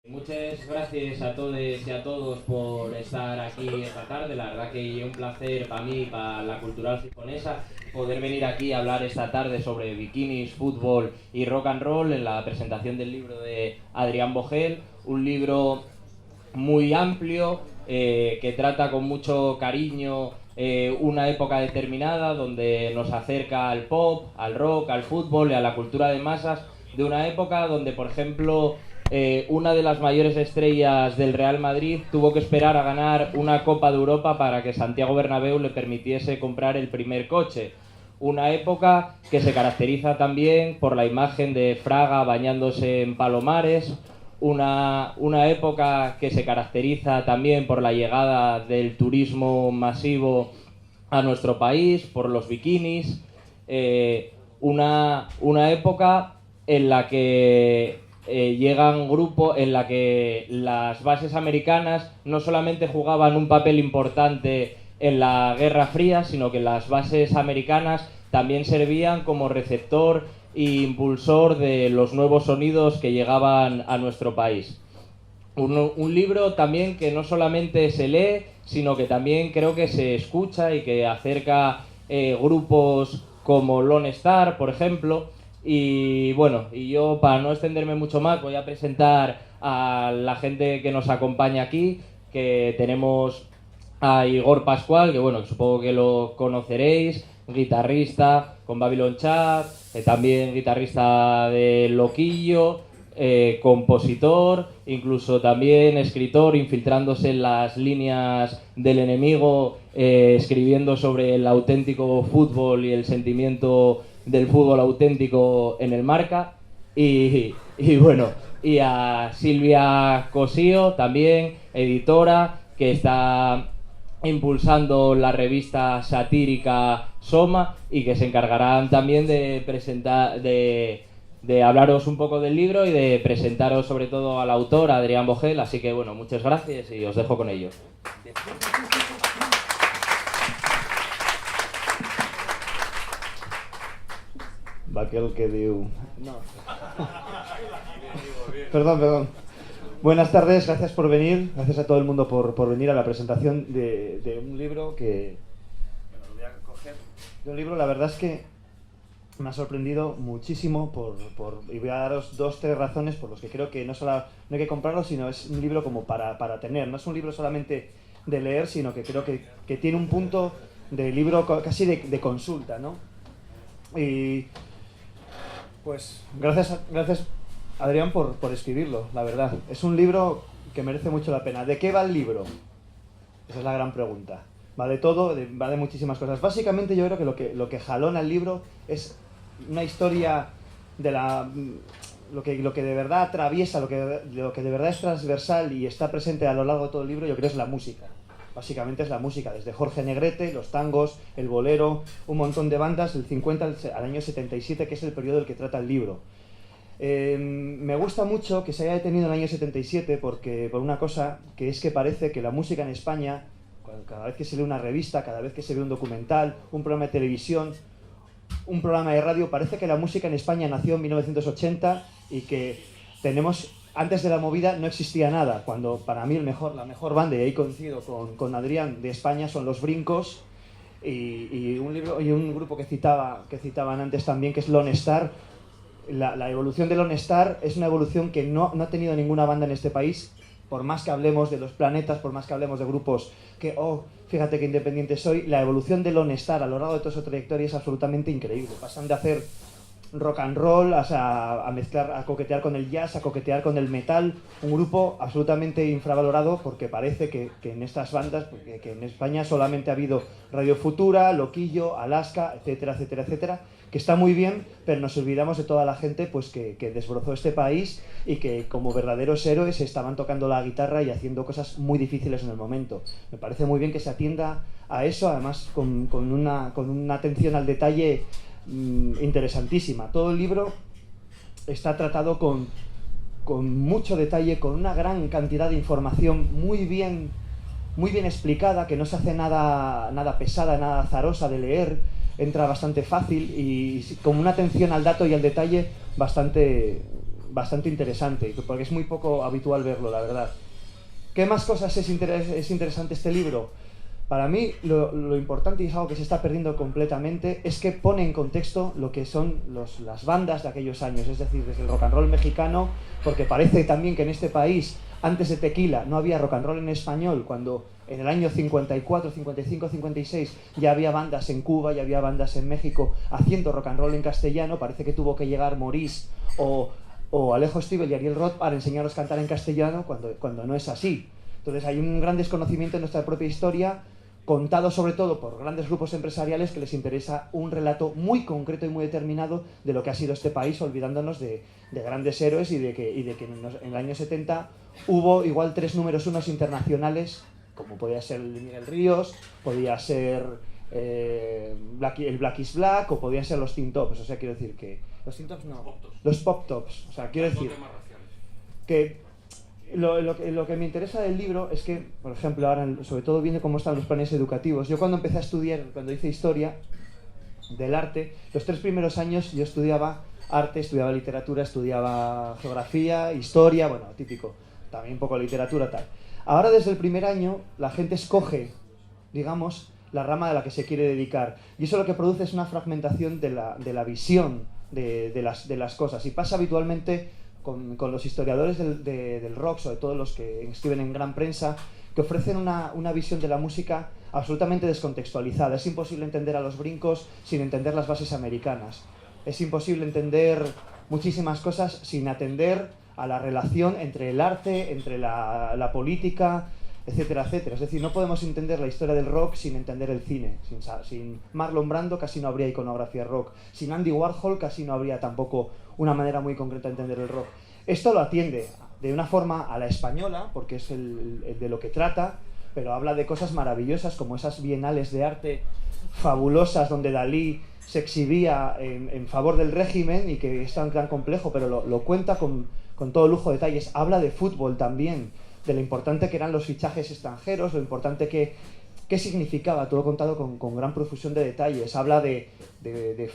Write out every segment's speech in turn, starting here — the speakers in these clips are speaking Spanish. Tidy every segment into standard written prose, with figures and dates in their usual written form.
Muchas gracias a todos y a todos por estar aquí esta tarde. La verdad que es un placer para mí, para la cultural gijonesa, poder venir aquí a hablar esta tarde sobre bikinis, fútbol y rock and roll en la presentación del libro de Adrián Bogel. Un libro muy amplio que trata con mucho cariño una época determinada donde nos acerca al pop, al rock, al fútbol y a la cultura de masas de una época donde, por ejemplo, una de las mayores estrellas del Real Madrid tuvo que esperar a ganar una Copa de Europa para que Santiago Bernabéu le permitiese comprar el primer coche. Una época que se caracteriza también por la imagen de Fraga bañándose en Palomares, una época que se caracteriza también por la llegada del turismo masivo a nuestro país, por los bikinis, una época en la que llegan grupos en la que las bases americanas no solamente jugaban un papel importante en la Guerra Fría, sino que las bases americanas también servían como receptor e impulsor de los nuevos sonidos que llegaban a nuestro país. Un libro también que no solamente se lee, sino que también creo que se escucha y que acerca grupos como Lone Star, por ejemplo. Y bueno, y yo, para no extenderme mucho más, voy a presentar a la gente que nos acompaña aquí, que tenemos a Igor Pascual, que bueno, supongo que lo conoceréis, guitarrista con Babylon Chat, también guitarrista de Loquillo, compositor, incluso también escritor, infiltrándose en las líneas del enemigo, escribiendo sobre el auténtico fútbol y el sentimiento del fútbol auténtico en el Marca. Y bueno, y a Silvia Cosío, también editora, que está impulsando la revista satírica Soma y que se encargarán también de presentar, de hablaros un poco del libro y de presentaros sobre todo al autor, Adrián Bogel. Así que bueno, muchas gracias y os dejo con ellos. Va aquel que diu... No. Perdón. Buenas tardes, gracias por venir, gracias a todo el mundo por venir a la presentación de un libro que... Bueno, lo voy a coger. De un libro, la verdad es que me ha sorprendido muchísimo y voy a daros 2-3 razones por las que creo que no solo no hay que comprarlo, sino es un libro como para tener. No es un libro solamente de leer, sino que creo que tiene un punto de libro casi de consulta, ¿no? Y pues gracias Adrián por escribirlo, la verdad. Es un libro que merece mucho la pena. ¿De qué va el libro? Esa es la gran pregunta. Va de todo, va de muchísimas cosas. Básicamente yo creo que lo que jalona el libro es una historia de lo que de verdad atraviesa, lo que de verdad es transversal y está presente a lo largo de todo el libro. Yo creo que es la música. Básicamente es la música, desde Jorge Negrete, los tangos, el bolero, un montón de bandas, del 50 al año 77, que es el periodo del que trata el libro. Me gusta mucho que se haya detenido en el año 77 por una cosa, que es que parece que la música en España, cada vez que se lee una revista, cada vez que se ve un documental, un programa de televisión, un programa de radio, parece que la música en España nació en 1980 y que tenemos... Antes de la movida no existía nada, cuando para mí la mejor banda, y ahí coincido con Adrián, de España son Los Brincos, y un grupo que citaban antes también, que es Lone Star. La evolución de Lone Star es una evolución que no ha tenido ninguna banda en este país, por más que hablemos de Los Planetas, por más que hablemos de grupos que, fíjate qué independiente soy, la evolución de Lone Star a lo largo de toda su trayectoria es absolutamente increíble. Pasan de hacer rock and roll, a mezclar, a coquetear con el jazz, a coquetear con el metal, un grupo absolutamente infravalorado porque parece que en estas bandas, que en España solamente ha habido Radio Futura, Loquillo, Alaska, etcétera, etcétera, etcétera, que está muy bien, pero nos olvidamos de toda la gente pues que desbrozó este país y que como verdaderos héroes estaban tocando la guitarra y haciendo cosas muy difíciles en el momento. Me parece muy bien que se atienda a eso, además con una atención al detalle interesantísima. Todo el libro está tratado con mucho detalle, con una gran cantidad de información muy bien explicada, que no se hace nada pesada, nada azarosa de leer, entra bastante fácil y con una atención al dato y al detalle bastante bastante interesante, porque es muy poco habitual verlo, la verdad. ¿Qué más cosas es interesante este libro? Para mí lo importante, y es algo que se está perdiendo completamente, es que pone en contexto lo que son las bandas de aquellos años, es decir, desde el rock and roll mexicano, porque parece también que en este país, antes de Tequila, no había rock and roll en español, cuando en el año 54, 55, 56 ya había bandas en Cuba, ya había bandas en México haciendo rock and roll en castellano. Parece que tuvo que llegar Maurice o Alejo Stivel y Ariel Roth para enseñarnos a cantar en castellano, cuando no es así. Entonces hay un gran desconocimiento de nuestra propia historia, contado sobre todo por grandes grupos empresariales que les interesa un relato muy concreto y muy determinado de lo que ha sido este país, olvidándonos de grandes héroes y de que en el año 70 hubo igual 3 números 1 internacionales, como podía ser el de Miguel Ríos, podía ser el Black is Black, o podían ser los Teen Tops. O sea, quiero decir que... Los Teen Tops no. Los Pop Tops. O sea, quiero decir que lo que me interesa del libro es que, por ejemplo, ahora, sobre todo viendo cómo están los planes educativos. Yo cuando empecé a estudiar, cuando hice historia del arte, los 3 primeros años yo estudiaba arte, estudiaba literatura, estudiaba geografía, historia, bueno, típico, también un poco literatura, tal. Ahora, desde el primer año, la gente escoge, digamos, la rama de la que se quiere dedicar. Y eso lo que produce es una fragmentación de la visión de las cosas. Y pasa habitualmente con los historiadores del rock, sobre todo los que escriben en gran prensa, que ofrecen una visión de la música absolutamente descontextualizada. Es imposible entender a los Brincos sin entender las bases americanas. Es imposible entender muchísimas cosas sin atender a la relación entre el arte, entre la política, etcétera, etcétera. Es decir, no podemos entender la historia del rock sin entender el cine. Sin Marlon Brando casi no habría iconografía rock. Sin Andy Warhol casi no habría tampoco una manera muy concreta de entender el rock. Esto lo atiende de una forma a la española, porque es el de lo que trata, pero habla de cosas maravillosas como esas bienales de arte fabulosas donde Dalí se exhibía en favor del régimen, y que es tan complejo, pero lo cuenta con todo lujo de detalles. Habla de fútbol también, de lo importante que eran los fichajes extranjeros, lo importante qué significaba, todo contado con gran profusión de detalles. Habla de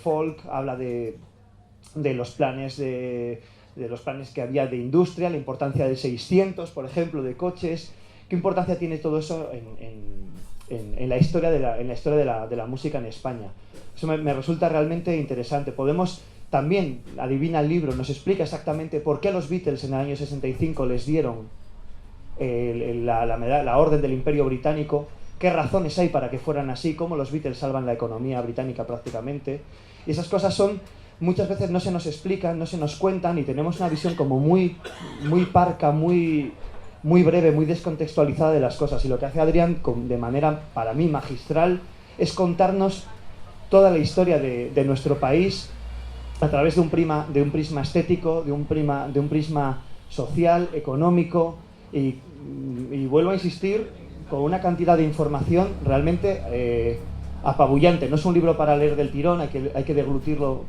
folk, habla de los planes de los planes que había de industria, la importancia del 600, por ejemplo, de coches. ¿Qué importancia tiene todo eso en la historia de la música en España? Eso me resulta realmente interesante. Podemos también, adivina el libro, nos explica exactamente por qué a los Beatles en el año 65 les dieron la orden del Imperio Británico, qué razones hay para que fueran así, cómo los Beatles salvan la economía británica prácticamente. Y esas cosas muchas veces no se nos explican, no se nos cuentan, y tenemos una visión como muy parca, muy breve, muy descontextualizada de las cosas. Y lo que hace Adrián de manera, para mí, magistral, es contarnos toda la historia de nuestro país a través de un prisma estético, de un prisma social, económico, y vuelvo a insistir, con una cantidad de información realmente apabullante. No es un libro para leer del tirón, hay que deglutirlo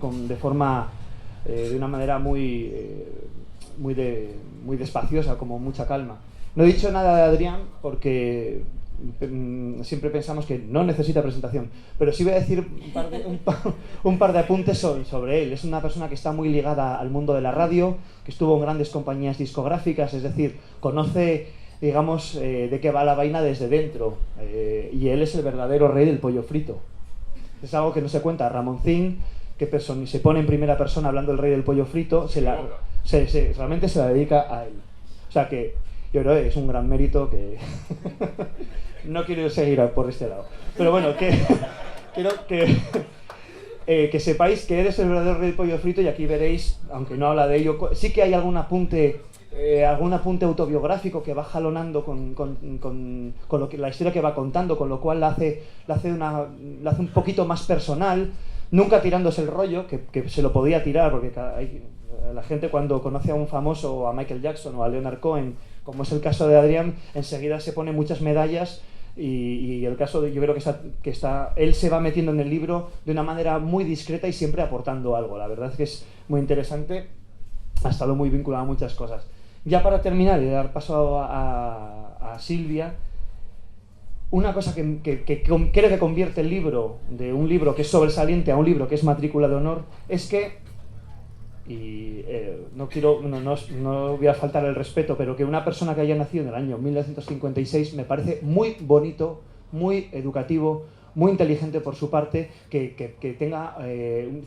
de una manera muy despaciosa, como mucha calma. No he dicho nada de Adrián porque siempre pensamos que no necesita presentación, pero sí voy a decir un par de apuntes sobre él. Es una persona que está muy ligada al mundo de la radio, que estuvo en grandes compañías discográficas, es decir, conoce, digamos, de qué va la vaina desde dentro, y él es el verdadero rey del pollo frito. Es algo que no se cuenta. Ramoncín, que se pone en primera persona hablando del rey del pollo frito, realmente se la dedica a él. O sea que yo creo que es un gran mérito que... No quiero seguir por este lado. Pero bueno, quiero que sepáis que eres el verdadero rey del pollo frito, y aquí veréis, aunque no habla de ello, sí que hay algún apunte autobiográfico que va jalonando con lo que, la historia que va contando, con lo cual la hace un poquito más personal, nunca tirándose el rollo, que se lo podía tirar, porque la gente cuando conoce a un famoso, o a Michael Jackson o a Leonard Cohen, como es el caso de Adrián, enseguida se pone muchas medallas, y el caso yo creo que él se va metiendo en el libro de una manera muy discreta y siempre aportando algo. La verdad es que es muy interesante, ha estado muy vinculado a muchas cosas. Ya para terminar y dar paso a Silvia, una cosa que creo que convierte el libro de un libro que es sobresaliente a un libro que es matrícula de honor, es que, no voy a faltar el respeto, pero que una persona que haya nacido en el año 1956 me parece muy bonito, muy educativo, muy inteligente por su parte, que tenga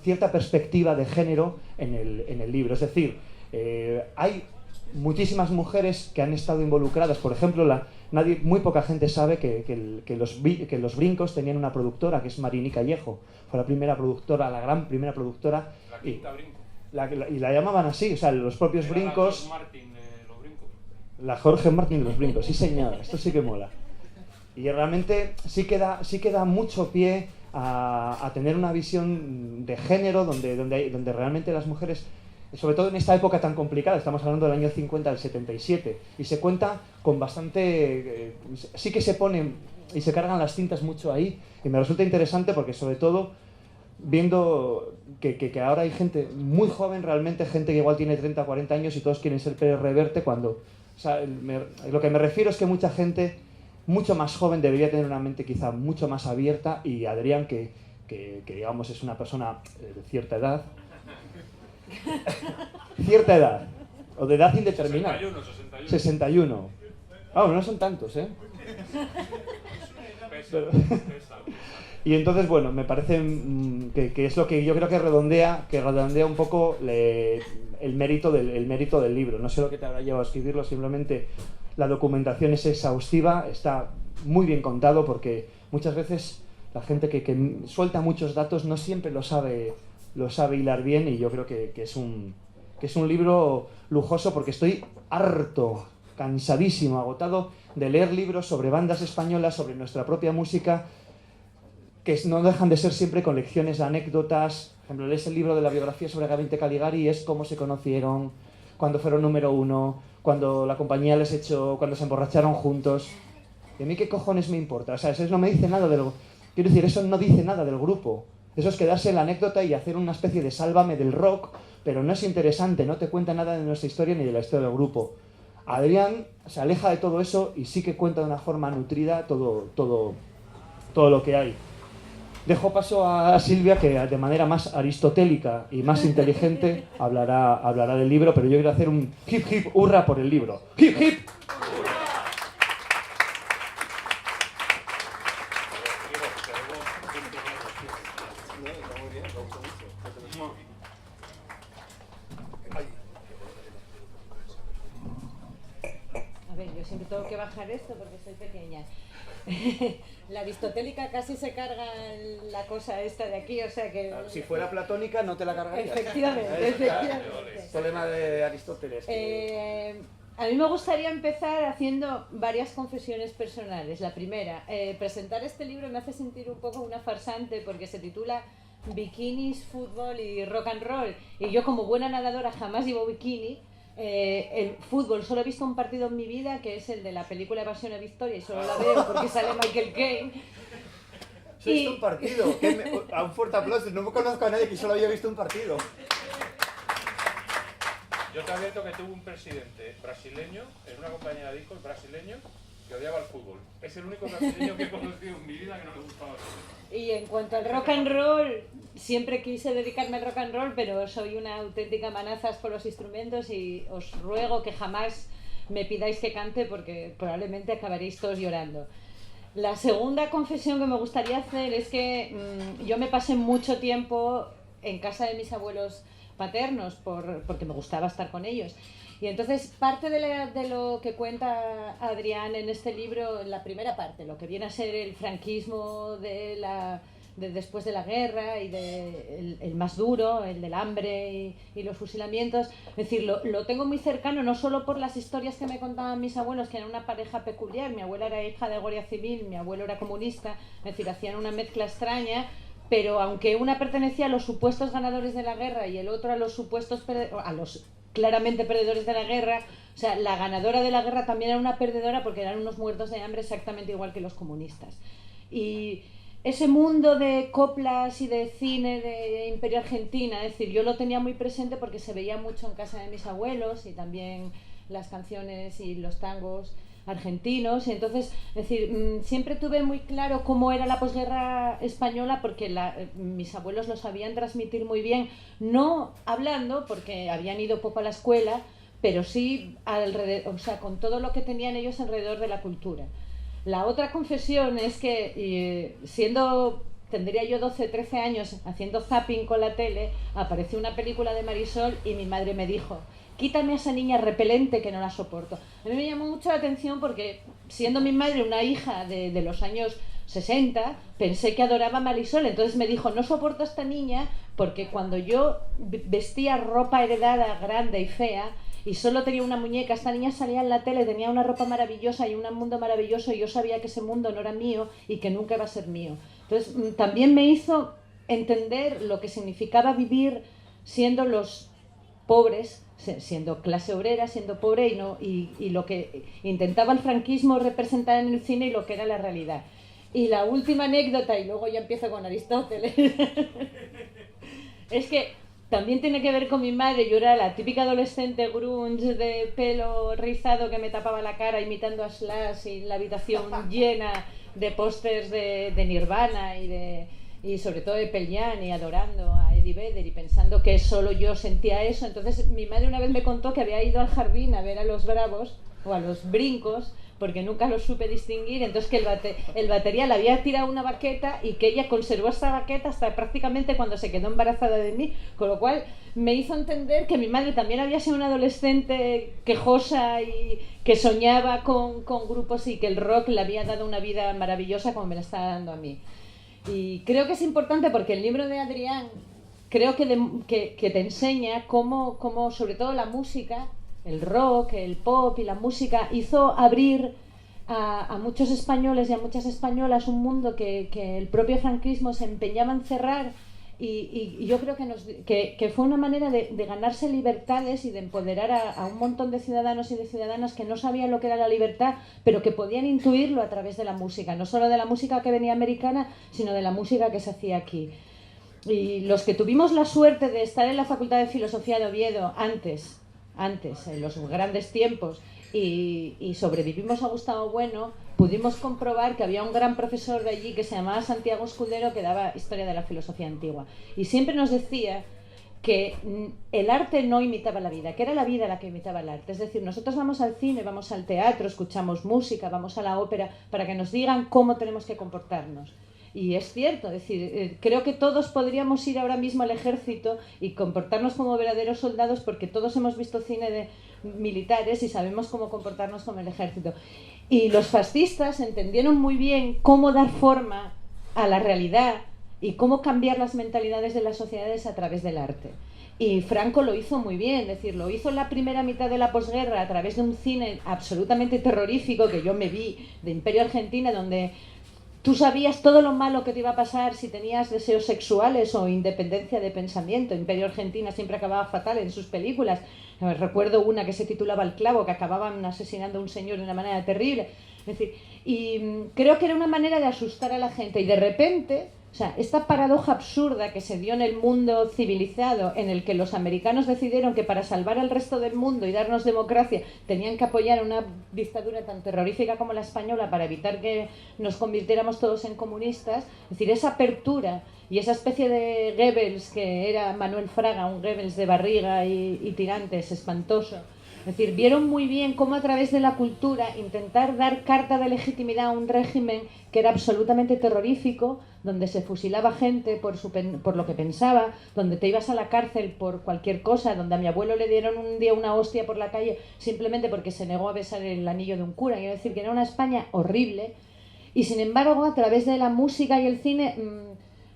cierta perspectiva de género en el libro. Es decir, hay muchísimas mujeres que han estado involucradas. Por ejemplo, muy poca gente sabe que los Brincos tenían una productora, que es Marini Callejo. Fue la primera productora, la gran primera productora. La Quinta Brinco. Y la llamaban así, o sea, los propios Era Brincos. La Jorge Martin de los Brincos. La Jorge Martin de los Brincos, sí señor, esto sí que mola. Y realmente sí que da mucho pie a tener una visión de género donde realmente las mujeres, sobre todo en esta época tan complicada, estamos hablando del año 50 al 77, y se cuenta con bastante... sí que se ponen y se cargan las cintas mucho ahí, y me resulta interesante porque sobre todo viendo que ahora hay gente muy joven, realmente gente que igual tiene 30 o 40 años y todos quieren ser Pérez Reverte, cuando... O sea, lo que me refiero es que mucha gente mucho más joven debería tener una mente quizá mucho más abierta, y Adrián, que digamos es una persona de cierta edad, o de edad indeterminada. 61. Ah, no son tantos, ¿eh? Pero... Y entonces, bueno, me parece que es lo que yo creo que redondea un poco el mérito del libro. No sé lo que te habrá llevado a escribirlo, simplemente la documentación es exhaustiva, está muy bien contado, porque muchas veces la gente que suelta muchos datos no siempre lo sabe hilar bien, y yo creo que es un libro lujoso, porque estoy harto, cansadísimo, agotado de leer libros sobre bandas españolas, sobre nuestra propia música, que no dejan de ser siempre colecciones de anécdotas. Por ejemplo, lees el libro de la biografía sobre Gavinte Caligari y es cómo se conocieron, cuando fueron número 1, cuando la compañía les echó, cuando se emborracharon juntos. ¿Y a mí qué cojones me importa? O sea, eso no me dice nada quiero decir, eso no dice nada del grupo. Eso es quedarse en la anécdota y hacer una especie de sálvame del rock, pero no es interesante, no te cuenta nada de nuestra historia ni de la historia del grupo. Adrián se aleja de todo eso y sí que cuenta de una forma nutrida todo lo que hay. Dejo paso a Silvia, que de manera más aristotélica y más inteligente hablará del libro, pero yo quiero hacer un hip hip hurra por el libro. ¡Hip hip! A ver, yo siempre tengo que bajar esto porque soy pequeña. La aristotélica casi se carga la cosa esta de aquí, o sea que... Si fuera platónica no te la cargarías. Efectivamente. Problema de Aristóteles. A mí me gustaría empezar haciendo varias confesiones personales. La primera, presentar este libro me hace sentir un poco una farsante porque se titula Bikinis, Fútbol y Rock and Roll. Y yo, como buena nadadora, jamás llevo bikini. El fútbol, solo he visto un partido en mi vida, que es el de la película Evasión a Victoria, y solo la veo porque sale Michael Caine. ¿Has visto un partido? A un fuerte aplauso. No me conozco a nadie que solo haya visto un partido. Yo te advierto que tuve un presidente brasileño, en una compañía de discos brasileño, que odiaba el fútbol. Es el único brasileño que he conocido en mi vida que no le gustaba el fútbol. Y en cuanto al rock and roll, siempre quise dedicarme al rock and roll, pero soy una auténtica manazas con los instrumentos y os ruego que jamás me pidáis que cante porque probablemente acabaréis todos llorando. La segunda confesión que me gustaría hacer es que yo me pasé mucho tiempo en casa de mis abuelos paternos porque me gustaba estar con ellos. Y entonces parte de lo que cuenta Adrián en este libro, en la primera parte, lo que viene a ser el franquismo de después de la guerra y el más duro, el del hambre y los fusilamientos, es decir, lo tengo muy cercano, no solo por las historias que me contaban mis abuelos, que eran una pareja peculiar. Mi abuela era hija de Guardia Civil, mi abuelo era comunista, es decir, hacían una mezcla extraña. Pero aunque una pertenecía a los supuestos ganadores de la guerra y el otro a los claramente perdedores de la guerra, o sea, la ganadora de la guerra también era una perdedora porque eran unos muertos de hambre exactamente igual que los comunistas. Y ese mundo de coplas y de cine de Imperio Argentina, es decir, yo lo tenía muy presente porque se veía mucho en casa de mis abuelos y también las canciones y los tangos argentinos, y entonces, es decir, siempre tuve muy claro cómo era la posguerra española porque mis abuelos lo sabían transmitir muy bien, no hablando porque habían ido poco a la escuela, pero sí alrededor, o sea, con todo lo que tenían ellos alrededor de la cultura. La otra confesión es que tendría yo 12, 13 años haciendo zapping con la tele, apareció una película de Marisol y mi madre me dijo: quítame a esa niña repelente que no la soporto. A mí me llamó mucho la atención porque, siendo mi madre una hija de los años 60, pensé que adoraba a Marisol. Entonces me dijo: no soporto a esta niña porque cuando yo vestía ropa heredada, grande y fea, y solo tenía una muñeca, esta niña salía en la tele, tenía una ropa maravillosa y un mundo maravilloso, y yo sabía que ese mundo no era mío y que nunca iba a ser mío. Entonces también me hizo entender lo que significaba vivir siendo los pobres, siendo clase obrera, siendo pobre, y lo que intentaba el franquismo representar en el cine y lo que era la realidad. Y la última anécdota, y luego ya empiezo con Aristóteles, es que también tiene que ver con mi madre. Yo era la típica adolescente grunge de pelo rizado que me tapaba la cara imitando a Slash, y la habitación llena de pósters de Nirvana y sobre todo de Pearl Jam, y adorando a Eddie Vedder y pensando que solo yo sentía eso. Entonces mi madre una vez me contó que había ido al jardín a ver a los Bravos o a los Brincos, porque nunca los supe distinguir. Entonces que el batería le había tirado una baqueta y que ella conservó esa baqueta hasta prácticamente cuando se quedó embarazada de mí, con lo cual me hizo entender que mi madre también había sido una adolescente quejosa y que soñaba con grupos, y que el rock le había dado una vida maravillosa como me la estaba dando a mí. Y creo que es importante porque el libro de Adrián creo que te enseña cómo sobre todo la música, el rock, el pop y la música hizo abrir a muchos españoles y a muchas españolas un mundo que el propio franquismo se empeñaba en cerrar, y yo creo que fue una manera de ganarse libertades y de empoderar a un montón de ciudadanos y de ciudadanas que no sabían lo que era la libertad, pero que podían intuirlo a través de la música, no solo de la música que venía americana, sino de la música que se hacía aquí. Y los que tuvimos la suerte de estar en la Facultad de Filosofía de Oviedo antes, en los grandes tiempos, y sobrevivimos a Gustavo Bueno, pudimos comprobar que había un gran profesor de allí que se llamaba Santiago Escudero, que daba historia de la filosofía antigua, y siempre nos decía que el arte no imitaba la vida, que era la vida la que imitaba el arte. Es decir, nosotros vamos al cine, vamos al teatro, escuchamos música, vamos a la ópera para que nos digan cómo tenemos que comportarnos. Y es cierto, es decir, creo que todos podríamos ir ahora mismo al ejército y comportarnos como verdaderos soldados, porque todos hemos visto cine de militares y sabemos cómo comportarnos como el ejército. Y los fascistas entendieron muy bien cómo dar forma a la realidad y cómo cambiar las mentalidades de las sociedades a través del arte. Y Franco lo hizo muy bien, es decir, lo hizo en la primera mitad de la posguerra a través de un cine absolutamente terrorífico que yo me vi, de Imperio Argentina, donde tú sabías todo lo malo que te iba a pasar si tenías deseos sexuales o independencia de pensamiento. Imperio Argentina siempre acababa fatal en sus películas. Recuerdo una que se titulaba El clavo, que acababan asesinando a un señor de una manera terrible. Es decir, y creo que era una manera de asustar a la gente. Y de repente, o sea, esta paradoja absurda que se dio en el mundo civilizado, en el que los americanos decidieron que para salvar al resto del mundo y darnos democracia tenían que apoyar una dictadura tan terrorífica como la española para evitar que nos convirtiéramos todos en comunistas. Es decir, esa apertura y esa especie de Goebbels que era Manuel Fraga, un Goebbels de barriga y tirantes, espantoso. Es decir, vieron muy bien cómo a través de la cultura intentar dar carta de legitimidad a un régimen que era absolutamente terrorífico, donde se fusilaba gente por lo que pensaba, donde te ibas a la cárcel por cualquier cosa, donde a mi abuelo le dieron un día una hostia por la calle simplemente porque se negó a besar el anillo de un cura. Quiero decir que era una España horrible, y sin embargo a través de la música y el cine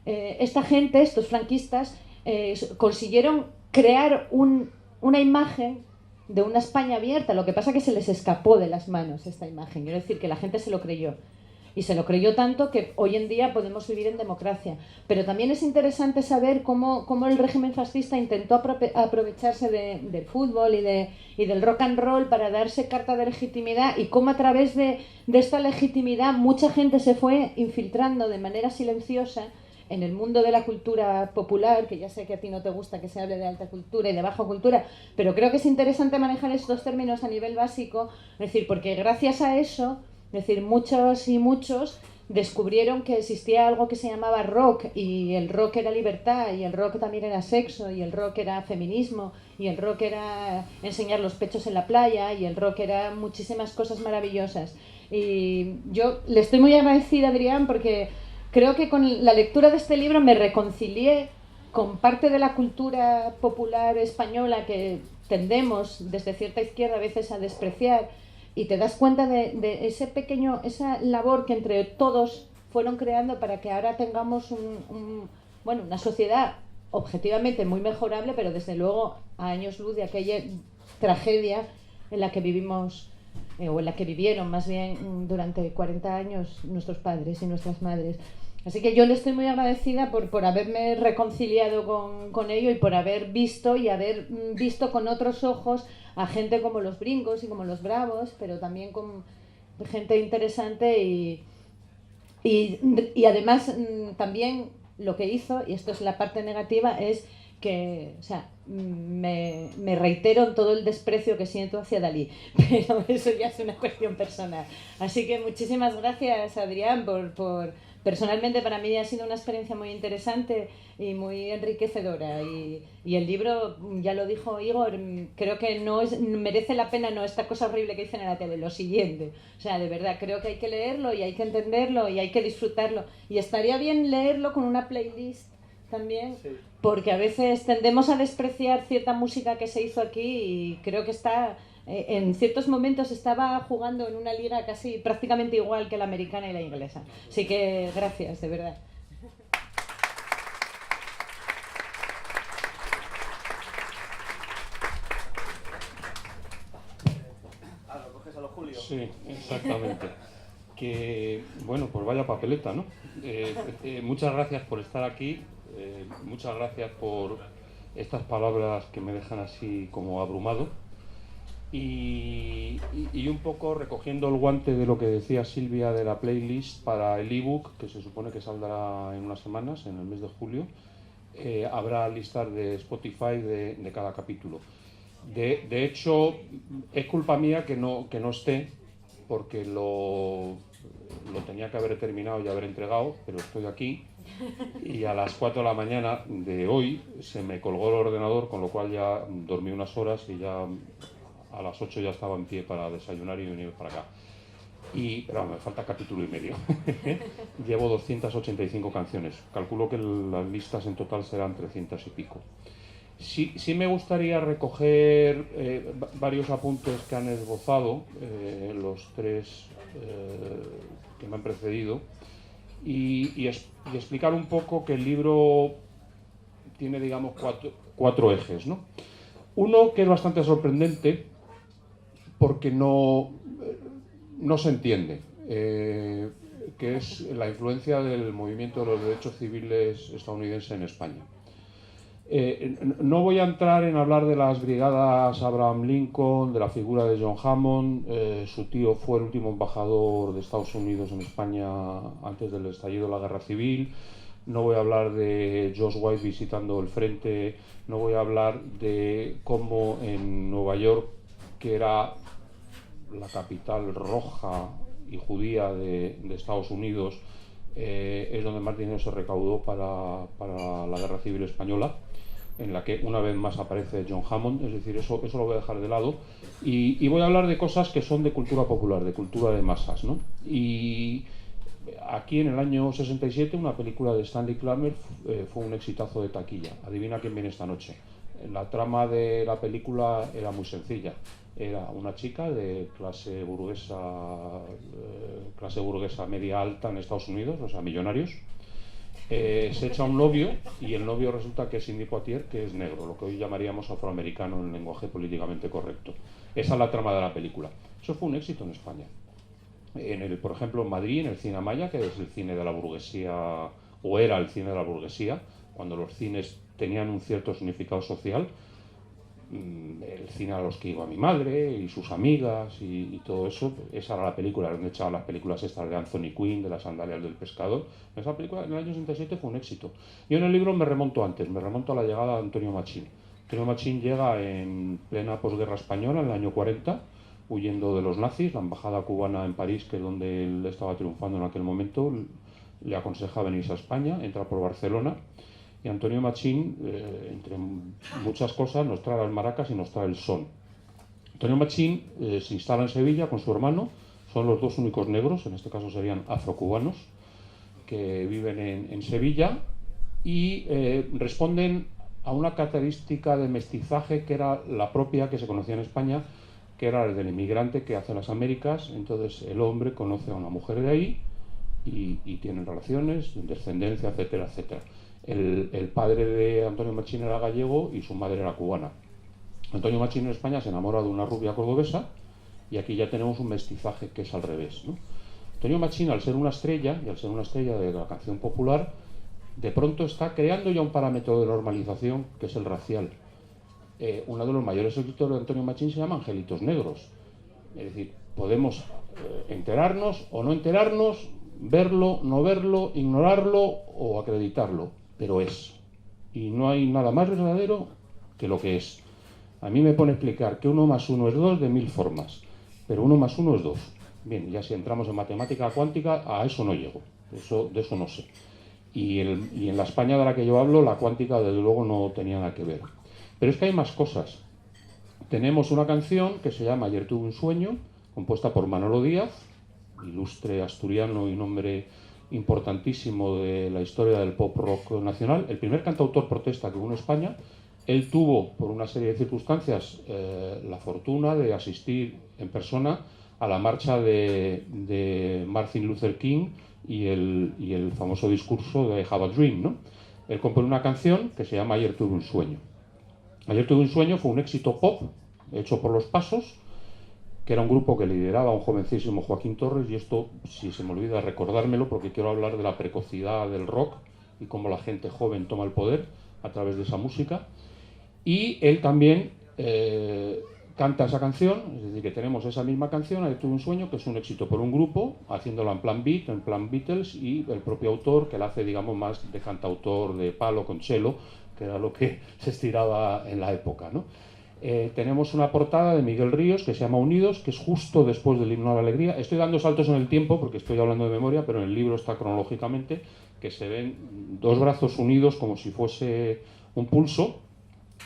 esta gente, estos franquistas, consiguieron crear una imagen de una España abierta. Lo que pasa es que se les escapó de las manos esta imagen. Quiero decir que la gente se lo creyó. Y se lo creyó tanto que hoy en día podemos vivir en democracia. Pero también es interesante saber cómo el régimen fascista intentó aprovecharse del fútbol y del rock and roll para darse carta de legitimidad, y cómo a través de esta legitimidad mucha gente se fue infiltrando de manera silenciosa en el mundo de la cultura popular, que ya sé que a ti no te gusta que se hable de alta cultura y de baja cultura, pero creo que es interesante manejar estos términos a nivel básico, es decir, porque gracias a eso, es decir, muchos y muchos descubrieron que existía algo que se llamaba rock, y el rock era libertad, y el rock también era sexo, y el rock era feminismo, y el rock era enseñar los pechos en la playa, y el rock era muchísimas cosas maravillosas. Y yo le estoy muy agradecida a Adrián porque creo que con la lectura de este libro me reconcilié con parte de la cultura popular española que tendemos desde cierta izquierda a veces a despreciar, y te das cuenta de esa labor que entre todos fueron creando para que ahora tengamos una sociedad objetivamente muy mejorable, pero desde luego a años luz de aquella tragedia en la que vivimos, o en la que vivieron más bien durante 40 años nuestros padres y nuestras madres. Así que yo le estoy muy agradecida por haberme reconciliado con ello, y por haber visto con otros ojos a gente como los Bringos y como los Bravos, pero también con gente interesante y además también lo que hizo, y esto es la parte negativa, es que, o sea, me reitero en todo el desprecio que siento hacia Dalí, pero eso ya es una cuestión personal. Así que muchísimas gracias, Adrián, por personalmente para mí ha sido una experiencia muy interesante y muy enriquecedora, y el libro, ya lo dijo Igor, creo que merece la pena, no esta cosa horrible que dicen en la tele, lo siguiente, o sea, de verdad creo que hay que leerlo y hay que entenderlo y hay que disfrutarlo, y estaría bien leerlo con una playlist también, sí, porque a veces tendemos a despreciar cierta música que se hizo aquí, y creo que en ciertos momentos estaba jugando en una liga casi prácticamente igual que la americana y la inglesa. Así que gracias, de verdad. ¿Lo coges a lo Julio? Sí, exactamente. Que, bueno, pues vaya papeleta, ¿no? Muchas gracias por estar aquí, muchas gracias por estas palabras que me dejan así como abrumado. Y un poco recogiendo el guante de lo que decía Silvia de la playlist para el ebook, que se supone que saldrá en unas semanas, en el mes de julio, habrá listas de Spotify de cada capítulo. De hecho, es culpa mía que no esté, porque lo tenía que haber terminado y haber entregado, pero estoy aquí, y a las 4 de la mañana de hoy se me colgó el ordenador, con lo cual ya dormí unas horas y ya a las 8 ya estaba en pie para desayunar y venir para acá. Pero me falta capítulo y medio. Llevo 285 canciones. Calculo que las listas en total serán 300 y pico. Sí me gustaría recoger varios apuntes que han esbozado los tres que me han precedido y explicar un poco que el libro tiene, digamos, cuatro ejes, ¿no? Uno que es bastante sorprendente porque no se entiende, que es la influencia del movimiento de los derechos civiles estadounidense en España. No voy a entrar en hablar de las brigadas Abraham Lincoln, de la figura de John Hammond. Su tío fue el último embajador de Estados Unidos en España antes del estallido de la Guerra Civil. No voy a hablar de George White visitando el frente. No voy a hablar de cómo en Nueva York, que era la capital roja y judía de Estados Unidos, es donde más dinero se recaudó para la Guerra Civil Española, en la que una vez más aparece John Hammond. Es decir, eso lo voy a dejar de lado y voy a hablar de cosas que son de cultura popular, de cultura de masas, ¿no? Y aquí en el año 67 una película de Stanley Kramer fue un exitazo de taquilla. Adivina quién viene esta noche. La trama de la película era muy sencilla. Era una chica de clase burguesa media alta en Estados Unidos, o sea, millonarios. Se echa un novio y el novio resulta que es Sidney Poitier, que es negro, lo que hoy llamaríamos afroamericano en el lenguaje políticamente correcto. Esa es la trama de la película. Eso fue un éxito en España. Por ejemplo, en Madrid, en el Cine Amaya, que es el cine de la burguesía, o era el cine de la burguesía, cuando los cines tenían un cierto significado social, el cine a los que iba mi madre y sus amigas y todo eso. Esa era la película donde echaban las películas estas de Anthony Quinn, de las sandalias del pescador. Esa película en el año 67 fue un éxito. Yo en el libro me remonto antes, me remonto a la llegada de Antonio Machín. Antonio Machín llega en plena posguerra española, en el año 40, huyendo de los nazis. La embajada cubana en París, que es donde él estaba triunfando en aquel momento, le aconseja venirse a España, entra por Barcelona. Y Antonio Machín, entre muchas cosas, nos trae las maracas y nos trae el son. Antonio Machín se instala en Sevilla con su hermano, son los dos únicos negros, en este caso serían afrocubanos, que viven en Sevilla y responden a una característica de mestizaje que era la propia que se conocía en España, que era el del inmigrante que hace las Américas. Entonces el hombre conoce a una mujer de ahí y tienen relaciones, descendencia, etcétera, etcétera. El padre de Antonio Machín era gallego y su madre era cubana. Antonio Machín en España se enamora de una rubia cordobesa y aquí ya tenemos un mestizaje que es al revés, ¿no? Antonio Machín, al ser una estrella, y al ser una estrella de la canción popular, de pronto está creando ya un parámetro de normalización que es el racial. Uno de los mayores éxitos de Antonio Machín se llama Angelitos Negros. Es decir, podemos enterarnos o no enterarnos, verlo, no verlo, ignorarlo o acreditarlo, pero es. Y no hay nada más verdadero que lo que es. A mí me pone a explicar que 1 más 1 es 2 de 1000 formas, pero 1 más 1 es 2. Bien, ya si entramos en matemática cuántica, a eso no llego, de eso no sé. Y en la España de la que yo hablo, la cuántica desde luego no tenía nada que ver. Pero es que hay más cosas. Tenemos una canción que se llama Ayer tuve un sueño, compuesta por Manolo Díaz, ilustre asturiano y nombre importantísimo de la historia del pop rock nacional, el primer cantautor protesta que hubo en España. Él tuvo, por una serie de circunstancias, la fortuna de asistir en persona a la marcha de Martin Luther King y el famoso discurso de Have a Dream, ¿no? Él compone una canción que se llama Ayer tuve un sueño. Ayer tuve un sueño fue un éxito pop hecho por Los Pasos, que era un grupo que lideraba un jovencísimo Joaquín Torres, y esto, si se me olvida recordármelo, porque quiero hablar de la precocidad del rock y cómo la gente joven toma el poder a través de esa música. Y él también canta esa canción, es decir, que tenemos esa misma canción, Ayer tuve un sueño, que es un éxito por un grupo, haciéndola en plan beat, en plan Beatles, y el propio autor, que la hace, digamos, más de cantautor de palo con cello, que era lo que se estiraba en la época, ¿no? Tenemos una portada de Miguel Ríos que se llama Unidos, que es justo después del Himno a la Alegría. Estoy dando saltos en el tiempo porque estoy hablando de memoria, pero en el libro está cronológicamente, que se ven dos brazos unidos como si fuese un pulso,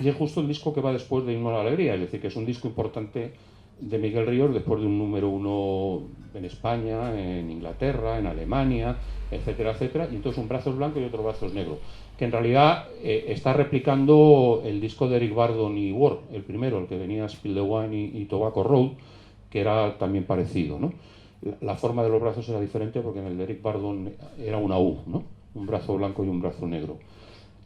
y es justo el disco que va después de Himno a la Alegría, es decir, que es un disco importante de Miguel Ríos después de un número 1 en España, en Inglaterra, en Alemania, etcétera, etcétera. Y entonces un brazo es blanco y otro brazo es negro, que en realidad está replicando el disco de Eric Burdon y War, el primero, el que venía Spill the Wine y Tobacco Road, que era también parecido, ¿no? La forma de los brazos era diferente porque en el de Eric Burdon era una U, ¿no? Un brazo blanco y un brazo negro.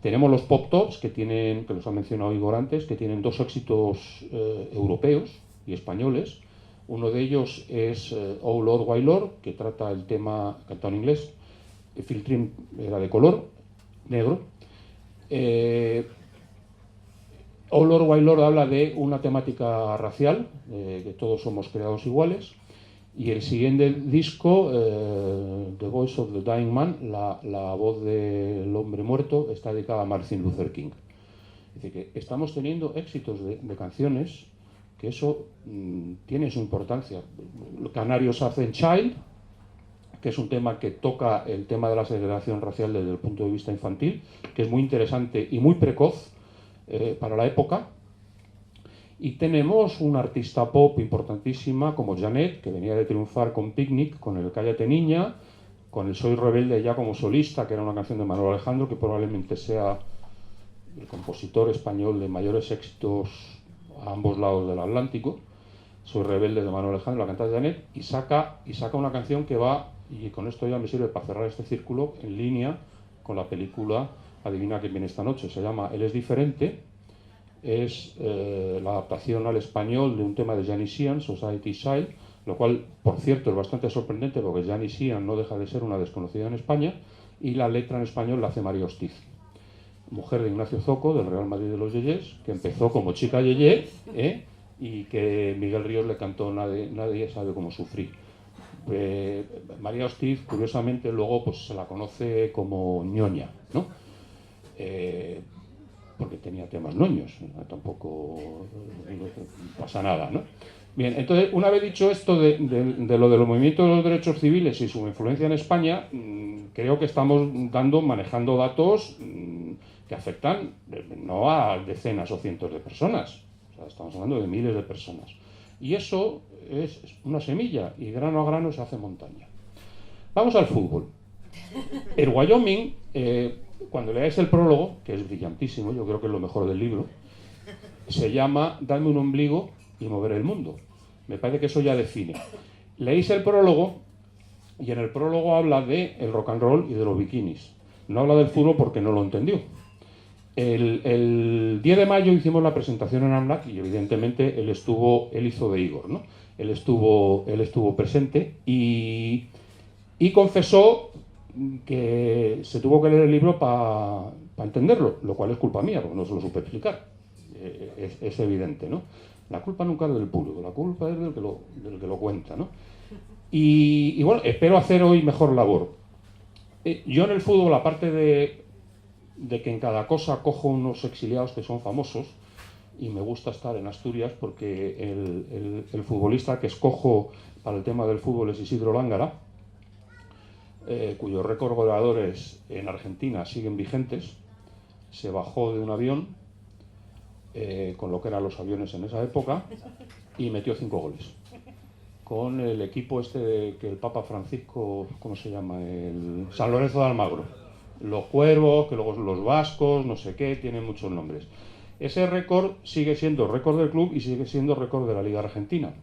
Tenemos los Pop Tops, que los ha mencionado Igor antes, que tienen dos éxitos europeos y españoles. Uno de ellos es Oh Lord, Why Lord, que trata el tema cantado en inglés. Phil Trim era de color, negro. Oh Lord, Why Lord habla de una temática racial, que todos somos creados iguales. Y el siguiente disco, The Voice of the Dying Man, la voz del hombre muerto, está dedicada a Martin Luther King. Es decir, que estamos teniendo éxitos de canciones, que eso tiene su importancia. Canarios hacen Child, que es un tema que toca el tema de la segregación racial desde el punto de vista infantil, que es muy interesante y muy precoz para la época. Y tenemos una artista pop importantísima como Janet, que venía de triunfar con Picnic, con el Cállate Niña, con el Soy Rebelde ya como solista, que era una canción de Manuel Alejandro, que probablemente sea el compositor español de mayores éxitos a ambos lados del Atlántico. Soy Rebelde de Manuel Alejandro, la canta Janet, y saca una canción que va, y con esto ya me sirve para cerrar este círculo, en línea con la película Adivina quién viene esta noche. Se llama Él es diferente. Es la adaptación al español de un tema de Janis Ian, Society Child, lo cual, por cierto, es bastante sorprendente porque Janis Ian no deja de ser una desconocida en España, y la letra en español la hace María Hostiz. mujer de Ignacio Zoco, del Real Madrid de los Yeyés, que empezó como chica yeyé, y que Miguel Ríos le cantó Nadie sabe cómo sufrí. María Hostiz, curiosamente, luego pues se la conoce como ñoña, ¿no? Porque tenía temas ñoños, tampoco pasa nada, ¿no? Bien, entonces, una vez dicho esto de lo de los movimientos de los derechos civiles y su influencia en España, creo que estamos manejando datos que afectan no a decenas o cientos de personas, o sea, estamos hablando de miles de personas. Y eso es una semilla, y grano a grano se hace montaña. Vamos al fútbol. El Wyoming, cuando leáis el prólogo, que es brillantísimo, yo creo que es lo mejor del libro, se llama Dame un ombligo y moveré el mundo. Me parece que eso ya define. Leéis el prólogo, y en el prólogo habla del rock and roll y de los bikinis. No habla del fútbol porque no lo entendió. El 10 de mayo hicimos la presentación en AMLAC y evidentemente él hizo de Igor, ¿no? Él estuvo presente y confesó que se tuvo que leer el libro para entenderlo, lo cual es culpa mía, porque no se lo supe explicar. Es evidente, ¿no? La culpa nunca es del público, la culpa es del que lo cuenta, ¿no? Y bueno, espero hacer hoy mejor labor. Yo en el fútbol, aparte de que en cada cosa cojo unos exiliados que son famosos, y me gusta estar en Asturias porque el futbolista que escojo para el tema del fútbol es Isidro Lángara, cuyos récord goleadores en Argentina siguen vigentes. Se bajó de un avión, con lo que eran los aviones en esa época, y metió 5 goles. Con el equipo que el Papa Francisco, ¿cómo se llama? El San Lorenzo de Almagro. Los Cuervos, que luego los Vascos, no sé qué, tienen muchos nombres. Ese récord sigue siendo récord del club y sigue siendo récord de la Liga Argentina.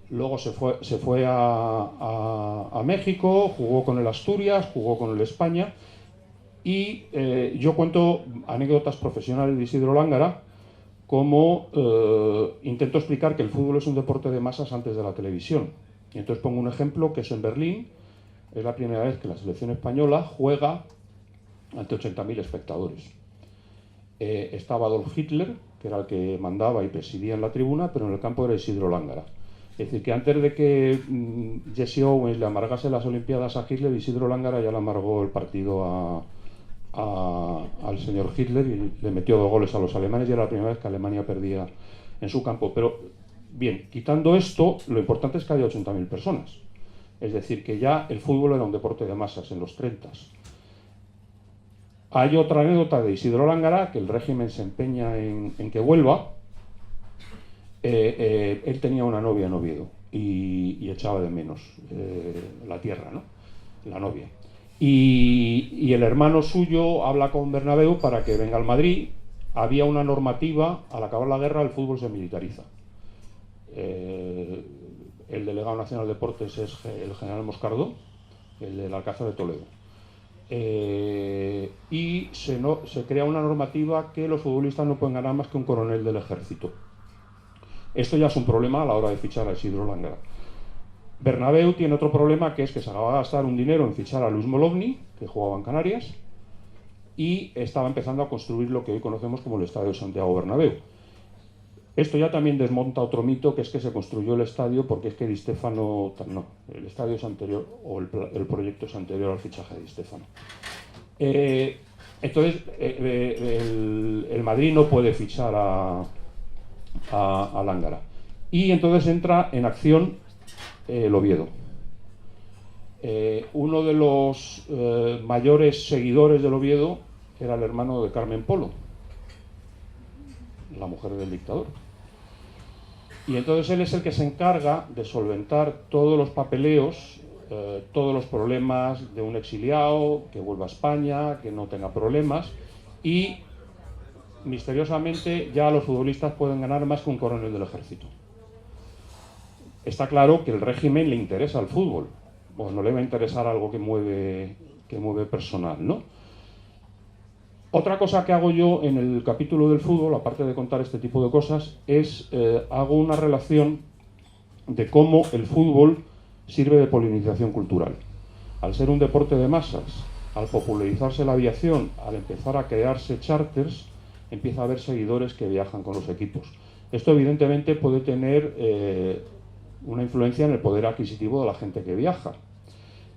Luego se fue a México, jugó con el Asturias, jugó con el España, y yo cuento anécdotas profesionales de Isidro Lángara, como intento explicar que el fútbol es un deporte de masas antes de la televisión. Y entonces pongo un ejemplo, que es en Berlín. Es la primera vez que la selección española juega ante 80.000 espectadores. Estaba Adolf Hitler, que era el que mandaba y presidía en la tribuna, pero en el campo era Isidro Lángara. Es decir, que antes de que Jesse Owens le amargase las Olimpiadas a Hitler, Isidro Lángara ya le amargó el partido al señor Hitler y le metió 2 goles a los alemanes, y era la primera vez que Alemania perdía en su campo. Pero bien, quitando esto, lo importante es que haya 80.000 personas. Es decir, que ya el fútbol era un deporte de masas en los 30s. Hay otra anécdota de Isidro Lángara, que el régimen se empeña en que vuelva. Él tenía una novia en Oviedo y echaba de menos la tierra, ¿no? La novia. Y el hermano suyo habla con Bernabéu para que venga al Madrid. Había una normativa, al acabar la guerra el fútbol se militariza. El delegado nacional de deportes es el general Moscardó, el del Alcázar de Toledo. Y se crea una normativa que los futbolistas no pueden ganar más que un coronel del ejército. Esto ya es un problema a la hora de fichar a Isidro Lángara. Bernabéu tiene otro problema, que es que se acaba de gastar un dinero en fichar a Luis Molovny, que jugaba en Canarias, y estaba empezando a construir lo que hoy conocemos como el Estadio Santiago Bernabéu. Esto ya también desmonta otro mito, que es que se construyó el estadio porque es que Di Stéfano... No, el estadio es anterior, o el proyecto es anterior al fichaje de Di Stéfano. Entonces, el Madrid no puede fichar a Lángara. Y entonces entra en acción el Oviedo. Uno de los mayores seguidores del Oviedo era el hermano de Carmen Polo, la mujer del dictador. Y entonces él es el que se encarga de solventar todos los papeleos, todos los problemas de un exiliado, que vuelva a España, que no tenga problemas, y misteriosamente ya los futbolistas pueden ganar más que un coronel del ejército. Está claro que el régimen le interesa el fútbol, pues no le va a interesar algo que mueve personal, ¿no? Otra cosa que hago yo en el capítulo del fútbol, aparte de contar este tipo de cosas, es hago una relación de cómo el fútbol sirve de polinización cultural. Al ser un deporte de masas al popularizarse la aviación, al empezar a crearse charters, empieza a haber seguidores que viajan con los equipos. Esto evidentemente puede tener una influencia en el poder adquisitivo de la gente que viaja.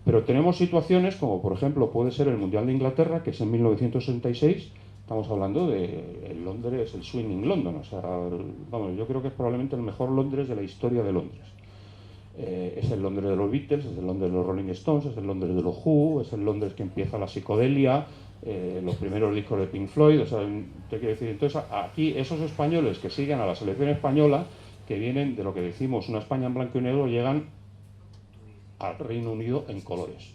Pero tenemos situaciones como, por ejemplo, puede ser el Mundial de Inglaterra, que es en 1966, estamos hablando de Londres, el Swinging London, o sea, vamos, yo creo que es probablemente el mejor Londres de la historia de Londres. Es el Londres de los Beatles, es el Londres de los Rolling Stones, es el Londres de los Who, es el Londres que empieza la psicodelia, los primeros discos de Pink Floyd, o sea, te quiero decir, entonces aquí esos españoles que siguen a la selección española, que vienen de lo que decimos una España en blanco y negro, llegan al Reino Unido en colores.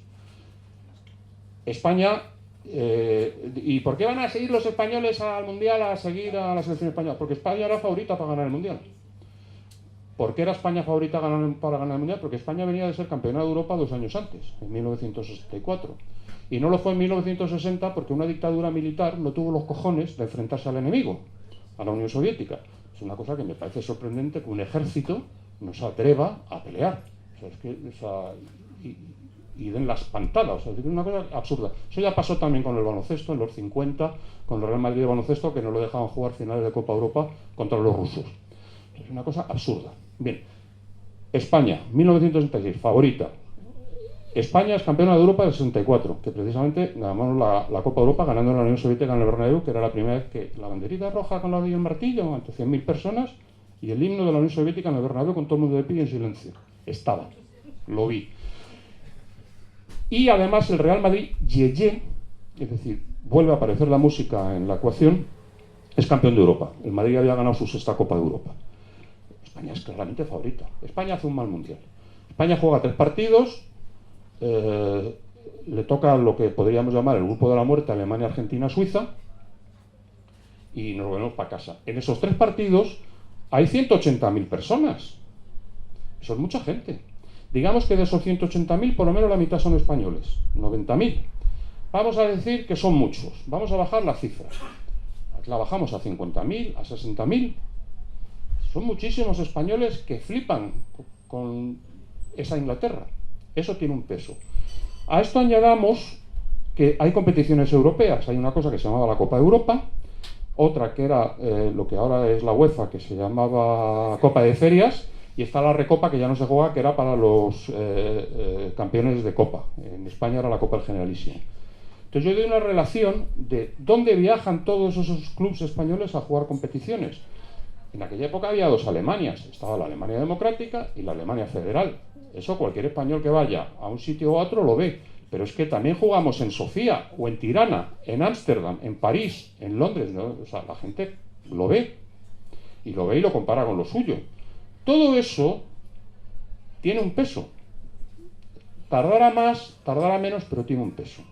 España, ¿y por qué van a seguir los españoles al Mundial, a seguir a la selección española? Porque España era favorita para ganar el Mundial. ¿Por qué era España favorita para ganar el Mundial? Porque España venía de ser campeona de Europa 2 años antes, en 1964. Y no lo fue en 1960 porque una dictadura militar no tuvo los cojones de enfrentarse al enemigo, a la Unión Soviética. Es una cosa que me parece sorprendente que un ejército no se atreva a pelear. O sea, es que, o sea, y den las pantadas, o sea, es una cosa absurda. Eso ya pasó también con el baloncesto en los 50, con el Real Madrid de baloncesto, que no lo dejaban jugar finales de Copa Europa contra los rusos. Es una cosa absurda. Bien, España, 1966, favorita. España es campeona de Europa del 64, que precisamente ganamos la Copa Europa ganando en la Unión Soviética en el Bernabéu, que era la primera vez que la banderita roja con la y el martillo ante 100.000 personas y el himno de la Unión Soviética en el Bernabéu con todo el mundo de pie y en silencio. Estaba, lo vi. Y además el Real Madrid, yeye, es decir, vuelve a aparecer la música en la ecuación, es campeón de Europa. El Madrid había ganado su 6ª Copa de Europa. España es claramente favorita. España hace un mal mundial. España juega 3 partidos, le toca lo que podríamos llamar el grupo de la muerte, Alemania, Argentina, Suiza, y nos volvemos para casa. En esos 3 partidos hay 180.000 personas. Eso es mucha gente. Digamos que de esos 180.000, por lo menos la mitad son españoles, 90.000. Vamos a decir que son muchos. Vamos a bajar la cifra. La bajamos a 50.000, a 60.000. Son muchísimos españoles que flipan con esa Inglaterra. Eso tiene un peso. A esto añadamos que hay competiciones europeas. Hay una cosa que se llamaba la Copa de Europa, otra que era lo que ahora es la UEFA, que se llamaba Copa de Ferias, y está la Recopa, que ya no se juega, que era para los campeones de Copa. En España era la Copa del Generalísimo. Entonces yo doy una relación de dónde viajan todos esos clubes españoles a jugar competiciones. En aquella época había 2 Alemanias. Estaba la Alemania Democrática y la Alemania Federal. Eso cualquier español que vaya a un sitio u otro lo ve. Pero es que también jugamos en Sofía, o en Tirana, en Ámsterdam, en París, en Londres, ¿no? O sea, la gente lo ve. Y lo ve y lo compara con lo suyo. Todo eso tiene un peso. Tardará más, tardará menos, pero tiene un peso.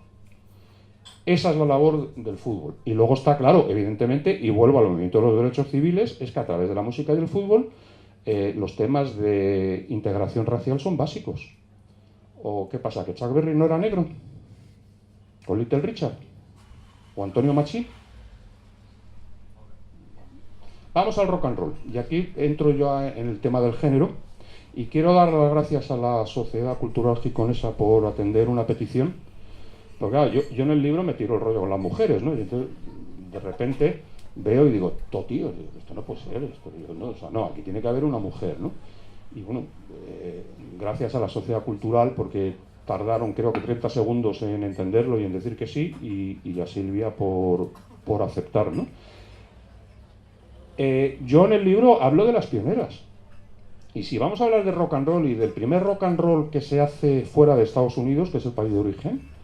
Esa es la labor del fútbol. Y luego está claro, evidentemente, y vuelvo al movimiento de los derechos civiles, es que a través de la música y del fútbol los temas de integración racial son básicos. ¿O qué pasa? ¿Que Chuck Berry no era negro? ¿O Little Richard? ¿O Antonio Machín? Vamos al rock and roll. Y aquí entro yo en el tema del género. Y quiero dar las gracias a la Sociedad Cultural Giconesa por atender una petición. Porque claro, yo en el libro me tiro el rollo con las mujeres, ¿no? Y entonces, de repente, veo y digo, tío, esto no puede ser, esto, no, o sea, no, aquí tiene que haber una mujer, ¿no? Y bueno, gracias a la Sociedad Cultural, porque tardaron creo que 30 segundos en entenderlo y en decir que sí, y a Silvia por aceptar, ¿no? Yo en el libro hablo de las pioneras. Y si vamos a hablar de rock and roll y del primer rock and roll que se hace fuera de Estados Unidos, que es el país de origen,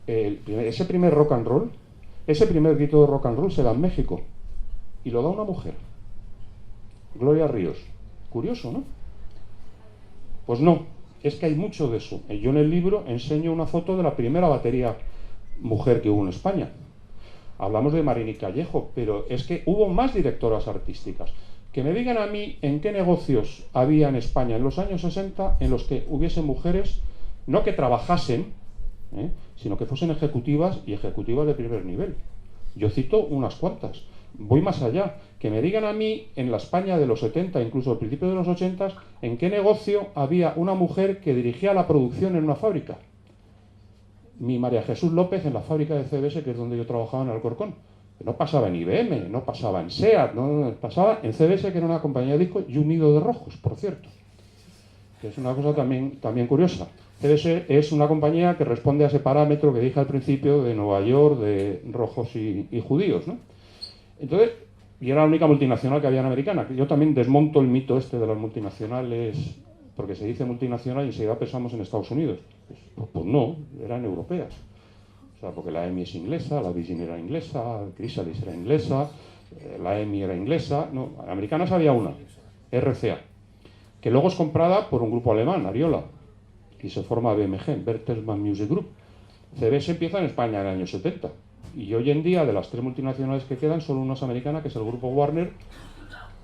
ese primer rock and roll, ese primer grito de rock and roll se da en México y lo da una mujer, Gloria Ríos. Curioso, ¿no? Pues no, es que hay mucho de eso. Yo en el libro enseño una foto de la primera batería mujer que hubo en España. Hablamos de Marini Callejo, pero es que hubo más directoras artísticas. Que me digan a mí en qué negocios había en España en los años 60 en los que hubiese mujeres, no que trabajasen, sino que fuesen ejecutivas y ejecutivas de primer nivel. Yo cito unas cuantas. Voy más allá. Que me digan a mí en la España de los 70, incluso al principio de los 80, en qué negocio había una mujer que dirigía la producción en una fábrica. mi María Jesús López en la fábrica de CBS, que es donde yo trabajaba en Alcorcón. No pasaba en IBM, no pasaba en SEAT, no pasaba en CBS, que era una compañía de discos, y un nido de rojos, por cierto. Que es una cosa también curiosa. CBS es una compañía que responde a ese parámetro que dije al principio de Nueva York, de rojos y judíos, ¿no? Entonces, y era la única multinacional que había en americana. Yo también desmonto el mito este de las multinacionales, porque se dice multinacional y enseguida pensamos en Estados Unidos. Pues no, eran europeas. O sea, porque la EMI es inglesa, la Virgin era inglesa, Chrysalis era inglesa, la EMI era inglesa. No, americanas había una, RCA, que luego es comprada por un grupo alemán, Ariola, y se forma BMG, Bertelsmann Music Group. CBS empieza en España en el año 70. Y hoy en día, de las 3 multinacionales que quedan, solo una es americana, que es el grupo Warner,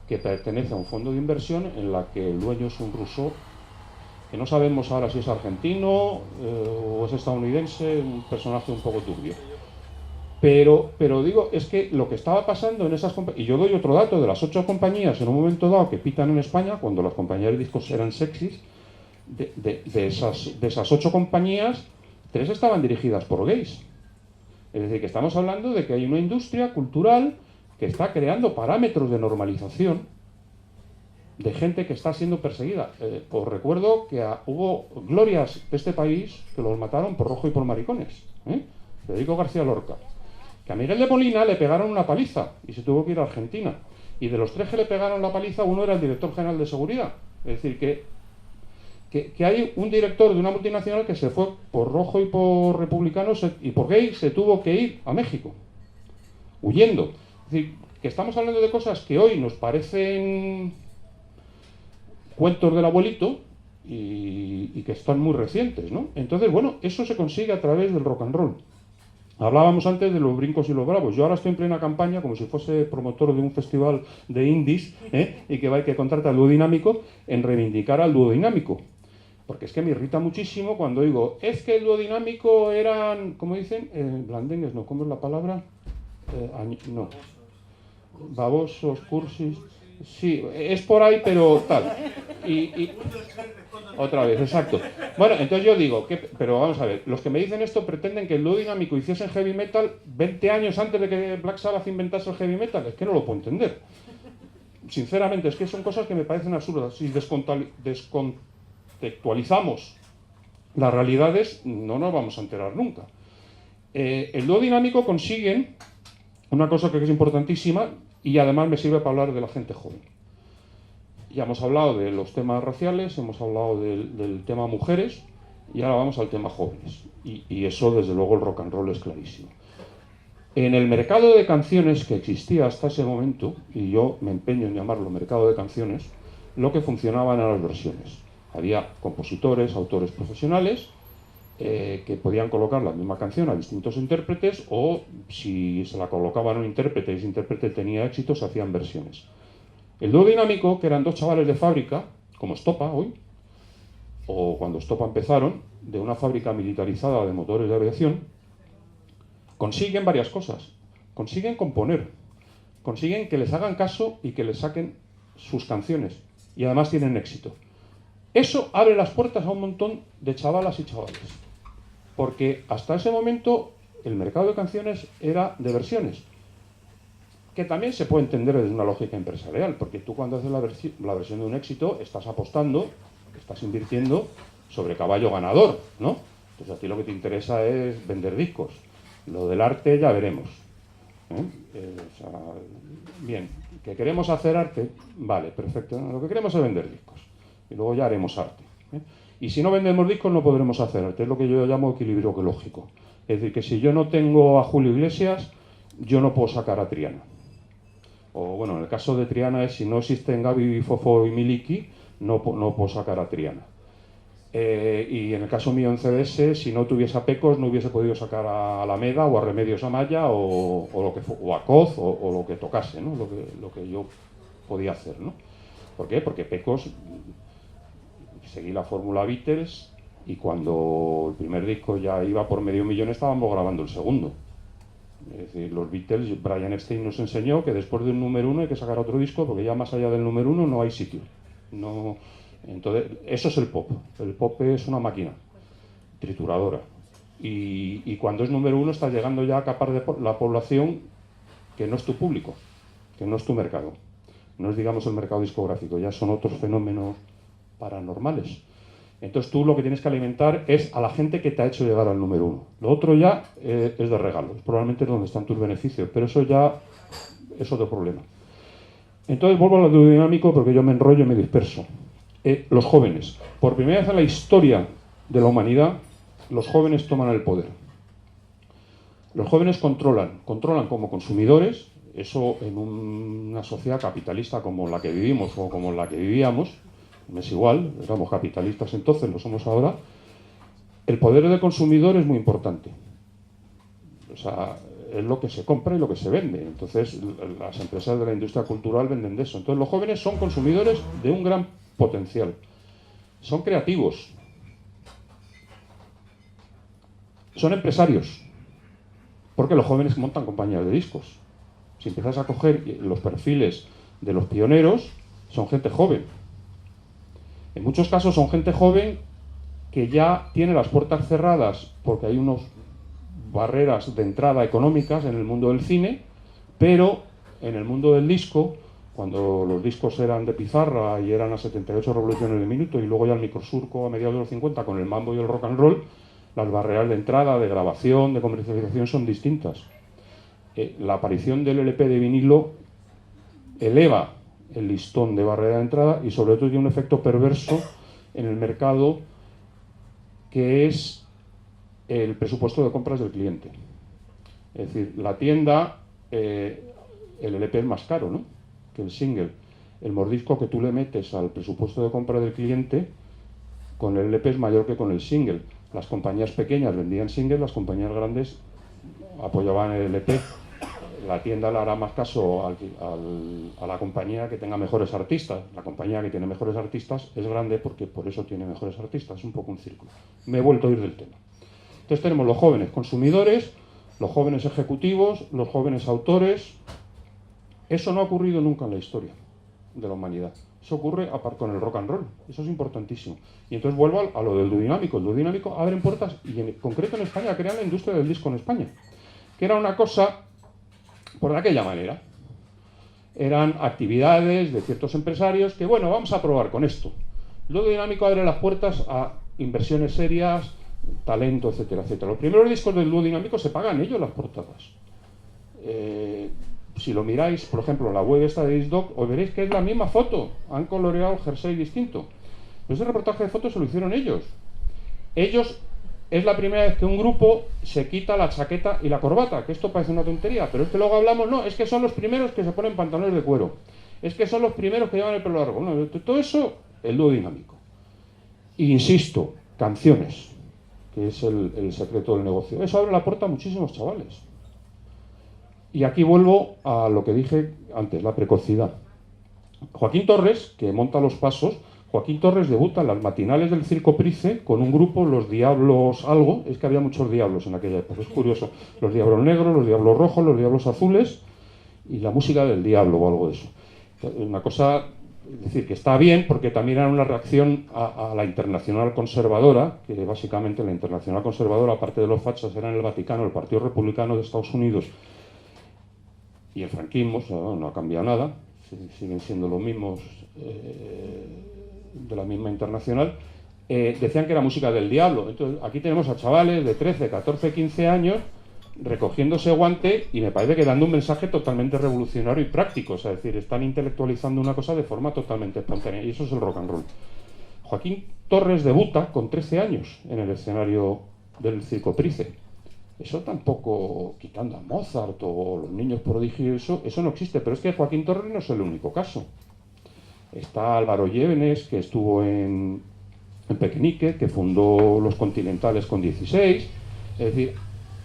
que pertenece a un fondo de inversión en la que el dueño es un ruso, que no sabemos ahora si es argentino o es estadounidense, un personaje un poco turbio. Pero digo, es que lo que estaba pasando en esas compañías, y yo doy otro dato, de las 8 compañías en un momento dado que pitan en España, cuando las compañías de discos eran sexys, de esas 8 compañías, 3 estaban dirigidas por gays. Es decir, que estamos hablando de que hay una industria cultural que está creando parámetros de normalización de gente que está siendo perseguida. Os recuerdo que hubo glorias de este país que los mataron por rojo y por maricones. Federico García Lorca. Que a Miguel de Molina le pegaron una paliza y se tuvo que ir a Argentina. Y de los 3 que le pegaron la paliza, uno era el director general de seguridad. Es decir, que hay un director de una multinacional que se fue por rojo y por republicano y por gay se tuvo que ir a México, huyendo. Es decir, que estamos hablando de cosas que hoy nos parecen cuentos del abuelito y que están muy recientes, ¿no? Entonces, bueno, eso se consigue a través del rock and roll. Hablábamos antes de los brincos y los bravos. Yo ahora estoy en plena campaña, como si fuese promotor de un festival de indies, y que contrata al dúo dinámico, en reivindicar al dúo dinámico. Porque es que me irrita muchísimo cuando digo, es que el dúo dinámico eran, ¿cómo dicen? Blandengues, no, ¿cómo es la palabra? No. Babosos, cursis. Sí, es por ahí, pero tal. Y otra vez, exacto. Bueno, entonces yo digo, pero vamos a ver, los que me dicen esto pretenden que el dúo dinámico hiciese heavy metal 20 años antes de que Black Sabbath inventase el heavy metal. Es que no lo puedo entender. Sinceramente, es que son cosas que me parecen absurdas. Si descontextualizamos las realidades, no nos vamos a enterar nunca. El dúo dinámico consiguen una cosa que es importantísima y además me sirve para hablar de la gente joven. Ya hemos hablado de los temas raciales, hemos hablado del tema mujeres y ahora vamos al tema jóvenes. Y eso, desde luego, el rock and roll es clarísimo. En el mercado de canciones que existía hasta ese momento, y yo me empeño en llamarlo mercado de canciones, lo que funcionaban eran las versiones. Había compositores, autores profesionales que podían colocar la misma canción a distintos intérpretes, o si se la colocaban a un intérprete y ese intérprete tenía éxito, se hacían versiones. El dúo dinámico, que eran 2 chavales de fábrica, como Estopa hoy, o cuando Estopa empezaron, de una fábrica militarizada de motores de aviación, consiguen varias cosas. Consiguen componer, consiguen que les hagan caso y que les saquen sus canciones, y además tienen éxito. Eso abre las puertas a un montón de chavalas y chavales, porque hasta ese momento el mercado de canciones era de versiones, que también se puede entender desde una lógica empresarial, porque tú cuando haces la versión de un éxito estás apostando, estás invirtiendo sobre caballo ganador, ¿no? Entonces a ti lo que te interesa es vender discos. Lo del arte ya veremos. O sea, bien, que queremos hacer arte, vale, perfecto. Lo que queremos es vender discos. Y luego ya haremos arte. Y si no vendemos discos no podremos hacer arte. Es lo que yo llamo equilibrio lógico. Es decir, que si yo no tengo a Julio Iglesias, yo no puedo sacar a Triana. O bueno, en el caso de Triana es si no existen Gaby, Fofo y Miliki, no puedo sacar a Triana. Y en el caso mío en CBS, si no tuviese a Pecos, no hubiese podido sacar a Alameda o a Remedios Amaya o a Coz o lo que tocase, ¿no? Lo que yo podía hacer, ¿no? ¿Por qué? Porque Pecos seguí la fórmula Beatles y cuando el primer disco ya iba por $500,000 estábamos grabando el segundo. Es decir, los Beatles, Brian Epstein nos enseñó que después de un número 1 hay que sacar otro disco porque ya más allá del número 1 no hay sitio. No, entonces, eso es el pop. El pop es una máquina trituradora. Y cuando es número uno estás llegando ya a capar de la población que no es tu público, que no es tu mercado. No es, digamos, el mercado discográfico, ya son otros fenómenos paranormales. Entonces tú lo que tienes que alimentar es a la gente que te ha hecho llegar al número uno. Lo otro ya es de regalo, es probablemente donde están tus beneficios, pero eso ya es otro problema. Entonces vuelvo a lo dinámico porque yo me enrollo y me disperso. Los jóvenes. Por primera vez en la historia de la humanidad, los jóvenes toman el poder. Los jóvenes controlan como consumidores, eso en una sociedad capitalista como la que vivimos o como la que vivíamos, no es igual, éramos capitalistas entonces, lo somos ahora, el poder del consumidor es muy importante. O sea, es lo que se compra y lo que se vende. Entonces, las empresas de la industria cultural venden de eso. Entonces, los jóvenes son consumidores de un gran potencial. Son creativos. Son empresarios. Porque los jóvenes montan compañías de discos. Si empiezas a coger los perfiles de los pioneros, son gente joven. En muchos casos son gente joven que ya tiene las puertas cerradas porque hay unas barreras de entrada económicas en el mundo del cine, pero en el mundo del disco, cuando los discos eran de pizarra y eran a 78 revoluciones de minuto y luego ya el microsurco a mediados de los 50 con el mambo y el rock and roll, las barreras de entrada, de grabación, de comercialización son distintas. La aparición del LP de vinilo eleva el listón de barrera de entrada y sobre todo tiene un efecto perverso en el mercado que es el presupuesto de compras del cliente. Es decir, la tienda, el LP es más caro, ¿no?, que el single. El mordisco que tú le metes al presupuesto de compra del cliente con el LP es mayor que con el single. Las compañías pequeñas vendían singles, las compañías grandes apoyaban el LP. La tienda le hará más caso a la compañía que tenga mejores artistas. La compañía que tiene mejores artistas es grande porque por eso tiene mejores artistas. Es un poco un círculo. Me he vuelto a ir del tema. Entonces tenemos los jóvenes consumidores, los jóvenes ejecutivos, los jóvenes autores. Eso no ha ocurrido nunca en la historia de la humanidad. Eso ocurre con el rock and roll. Eso es importantísimo. Y entonces vuelvo a lo del dúo dinámico. El dúo dinámico abre puertas y en concreto en España crean la industria del disco en España, que era una cosa por aquella manera. Eran actividades de ciertos empresarios que, bueno, vamos a probar con esto. El dúo dinámico abre las puertas a inversiones serias, talento, etcétera, etcétera. Los primeros discos del dúo dinámico se pagan ellos las portadas. Si lo miráis, por ejemplo, la web esta de Discdog, os veréis que es la misma foto. Han coloreado el jersey distinto. Pero ese reportaje de fotos se lo hicieron ellos. Ellos, es la primera vez que un grupo se quita la chaqueta y la corbata, que esto parece una tontería, pero es que luego hablamos, no, es que son los primeros que se ponen pantalones de cuero. Es que son los primeros que llevan el pelo largo. No, todo eso, el dúo dinámico. Y insisto, canciones, que es el secreto del negocio. Eso abre la puerta a muchísimos chavales. Y aquí vuelvo a lo que dije antes, la precocidad. Joaquín Torres, que monta Los Pasos, Joaquín Torres debuta en las matinales del Circo Price con un grupo, Los Diablos algo, es que había muchos diablos en aquella época, es curioso, Los Diablos Negros, Los Diablos Rojos, Los Diablos Azules y la música del diablo o algo de eso. Una cosa, es decir, que está bien porque también era una reacción a la Internacional Conservadora, que básicamente la Internacional Conservadora, aparte de los fachas, era en el Vaticano, el Partido Republicano de Estados Unidos y el franquismo, o sea, no ha cambiado nada, siguen siendo los mismos de la misma internacional, decían que era música del diablo. Entonces aquí tenemos a chavales de 13, 14, 15 años recogiendo ese guante y me parece que dando un mensaje totalmente revolucionario y práctico, o sea, es decir, están intelectualizando una cosa de forma totalmente espontánea y eso es el rock and roll. Joaquín Torres debuta con 13 años en el escenario del Circo Price. Eso tampoco, quitando a Mozart o los niños prodigios, eso no existe, pero es que Joaquín Torres no es el único caso. Está Álvaro Llévenes, que estuvo en Pequeñique, que fundó Los Continentales con 16, es decir,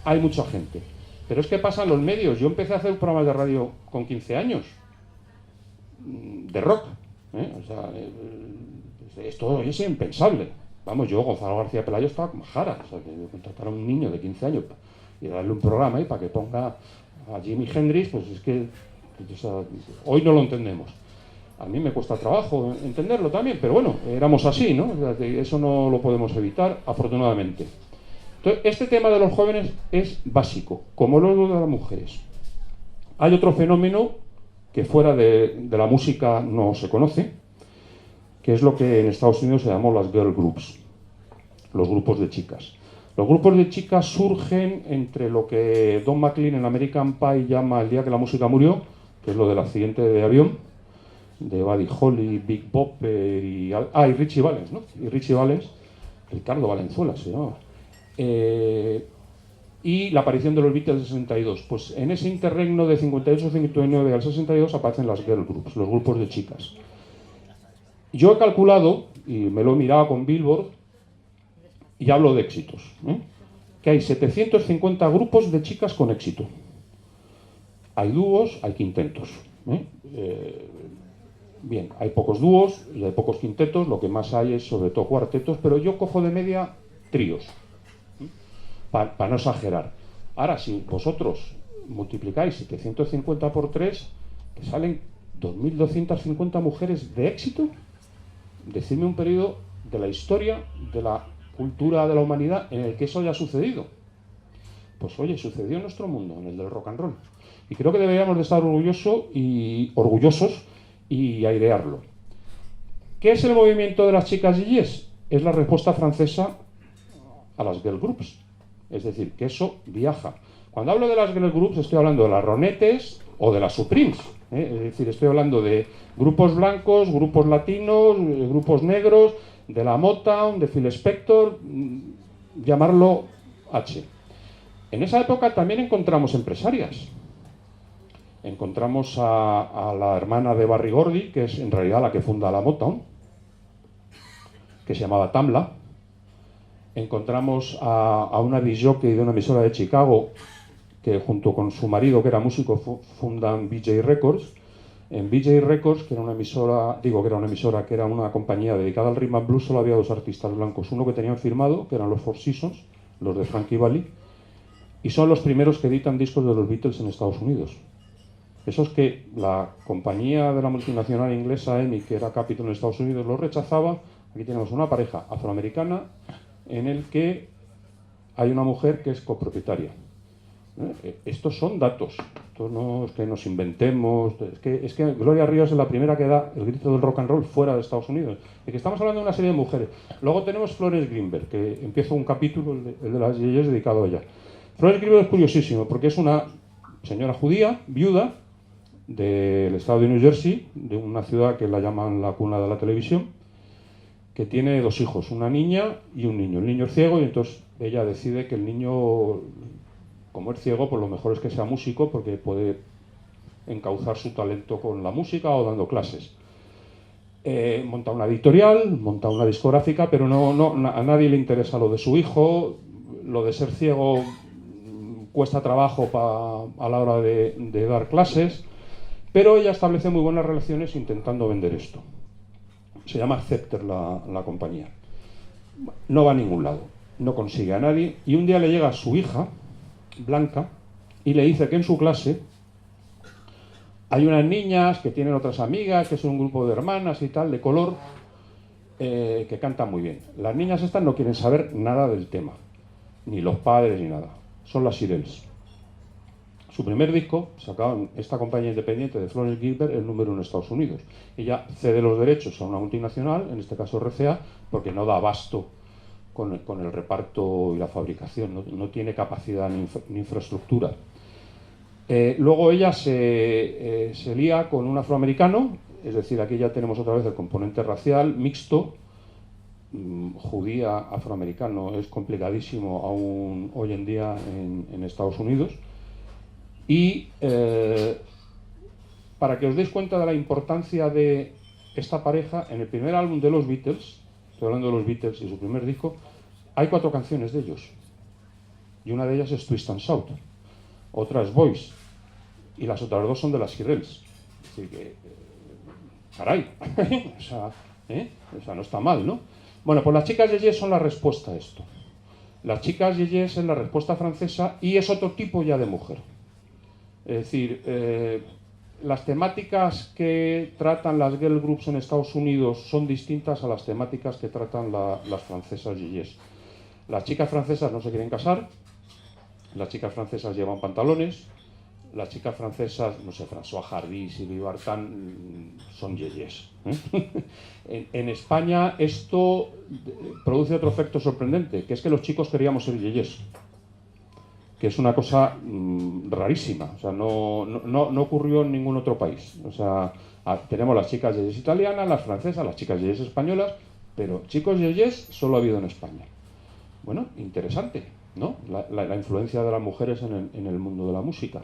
hay mucha gente. Pero es que pasan los medios. Yo empecé a hacer programas de radio con 15 años, de rock, o sea, esto es impensable. Vamos, yo, Gonzalo García Pelayo, estaba con Jara, o sea, que contratar a un niño de 15 años y darle un programa y para que ponga a Jimi Hendrix, pues es que, o sea, hoy no lo entendemos. A mí me cuesta trabajo entenderlo también, pero bueno, éramos así, ¿no? O sea, eso no lo podemos evitar, afortunadamente. Entonces, este tema de los jóvenes es básico, como lo de las mujeres. Hay otro fenómeno que fuera de la música no se conoce, que es lo que en Estados Unidos se llamó las girl groups, los grupos de chicas. Los grupos de chicas surgen entre lo que Don McLean en American Pie llama el día que la música murió, que es lo del accidente de avión, de Buddy Holly, Big Bopper y Richie Valens, ¿no? Y Richie Valens, Ricardo Valenzuela se llamaba. Y la aparición de los Beatles del 62. Pues en ese interregno de 58-59 al 62 aparecen las girl groups, los grupos de chicas. Yo he calculado, y me lo he mirado con Billboard, y hablo de éxitos, que hay 750 grupos de chicas con éxito. Hay dúos, hay quintetos. Bien, hay pocos dúos y hay pocos quintetos, lo que más hay es sobre todo cuartetos, pero yo cojo de media tríos, para no exagerar. Ahora, si vosotros multiplicáis 750 por 3, que salen 2.250 mujeres de éxito, decidme un periodo de la historia, de la cultura de la humanidad en el que eso haya sucedido. Pues oye, sucedió en nuestro mundo, en el del rock and roll. Y creo que deberíamos de estar orgullosos y airearlo. ¿Qué es el movimiento de las chicas DJs? Es la respuesta francesa a las girl groups. Es decir, que eso viaja. Cuando hablo de las girl groups estoy hablando de las Ronettes o de las Supremes. Es decir, estoy hablando de grupos blancos, grupos latinos, grupos negros, de la Motown, de Phil Spector, llamarlo H. En esa época también encontramos empresarias. Encontramos a la hermana de Berry Gordy, que es en realidad la que funda la Motown, que se llamaba Tamla. Encontramos a una disc jockey de una emisora de Chicago, que junto con su marido, que era músico, fundan BJ Records. En BJ Records, que era una compañía dedicada al rhythm and blues, solo había dos artistas blancos. Uno que tenían firmado, que eran los Four Seasons, los de Frankie Valli, y son los primeros que editan discos de los Beatles en Estados Unidos. Esos que la compañía de la multinacional inglesa EMI, que era Capitol en Estados Unidos, los rechazaba. Aquí tenemos una pareja afroamericana en el que hay una mujer que es copropietaria. Estos son datos, esto no es que nos inventemos, es que Gloria Ríos es la primera que da el grito del rock and roll fuera de Estados Unidos. Y que estamos hablando de una serie de mujeres. Luego tenemos Florence Greenberg, que empieza un capítulo, el de las yeyes, dedicado a ella. Florence Greenberg es curiosísimo, porque es una señora judía, viuda, del estado de New Jersey, de una ciudad que la llaman la cuna de la televisión, que tiene dos hijos, una niña y un niño. El niño es ciego y entonces ella decide que el niño, como es ciego, pues lo mejor es que sea músico porque puede encauzar su talento con la música o dando clases. Monta una editorial, monta una discográfica, pero a nadie le interesa lo de su hijo. Lo de ser ciego cuesta trabajo a la hora de dar clases, pero ella establece muy buenas relaciones intentando vender esto. Se llama Scepter la compañía. No va a ningún lado, no consigue a nadie, y un día le llega a su hija, Blanca, y le dice que en su clase hay unas niñas que tienen otras amigas, que son un grupo de hermanas y tal, de color, que cantan muy bien. Las niñas estas no quieren saber nada del tema, ni los padres ni nada. Son las Shirelles. Su primer disco, sacado en esta compañía independiente de Florence Greenberg, el número 1 en Estados Unidos. Ella cede los derechos a una multinacional, en este caso RCA, porque no da abasto con el reparto y la fabricación, no tiene capacidad ni infraestructura. Luego ella se lía con un afroamericano, es decir, aquí ya tenemos otra vez el componente racial mixto, judía, afroamericano, es complicadísimo aún hoy en día en Estados Unidos. Y para que os deis cuenta de la importancia de esta pareja, en el primer álbum de los Beatles, estoy hablando de los Beatles y su primer disco, hay 4 canciones de ellos. Y una de ellas es Twist and Shout, otra es Voice, y las otras 2 son de las Shirelles. Así que, caray, o sea, no está mal, ¿no? Bueno, pues las chicas yeyes son la respuesta a esto. Las chicas yeyes es la respuesta francesa y es otro tipo ya de mujer. Es decir, las temáticas que tratan las girl groups en Estados Unidos son distintas a las temáticas que tratan las francesas yeyes. Las chicas francesas no se quieren casar, las chicas francesas llevan pantalones, las chicas francesas, no sé, François Hardy, Sylvie Vartan, son yeyes. En España esto produce otro efecto sorprendente, que es que los chicos queríamos ser yeyes, que es una cosa rarísima, o sea, no ocurrió en ningún otro país. O sea, tenemos las chicas yeyes italianas, las francesas, las chicas yeyes españolas, pero chicos yeyes solo ha habido en España. Bueno, interesante, ¿no? La influencia de las mujeres en el mundo de la música.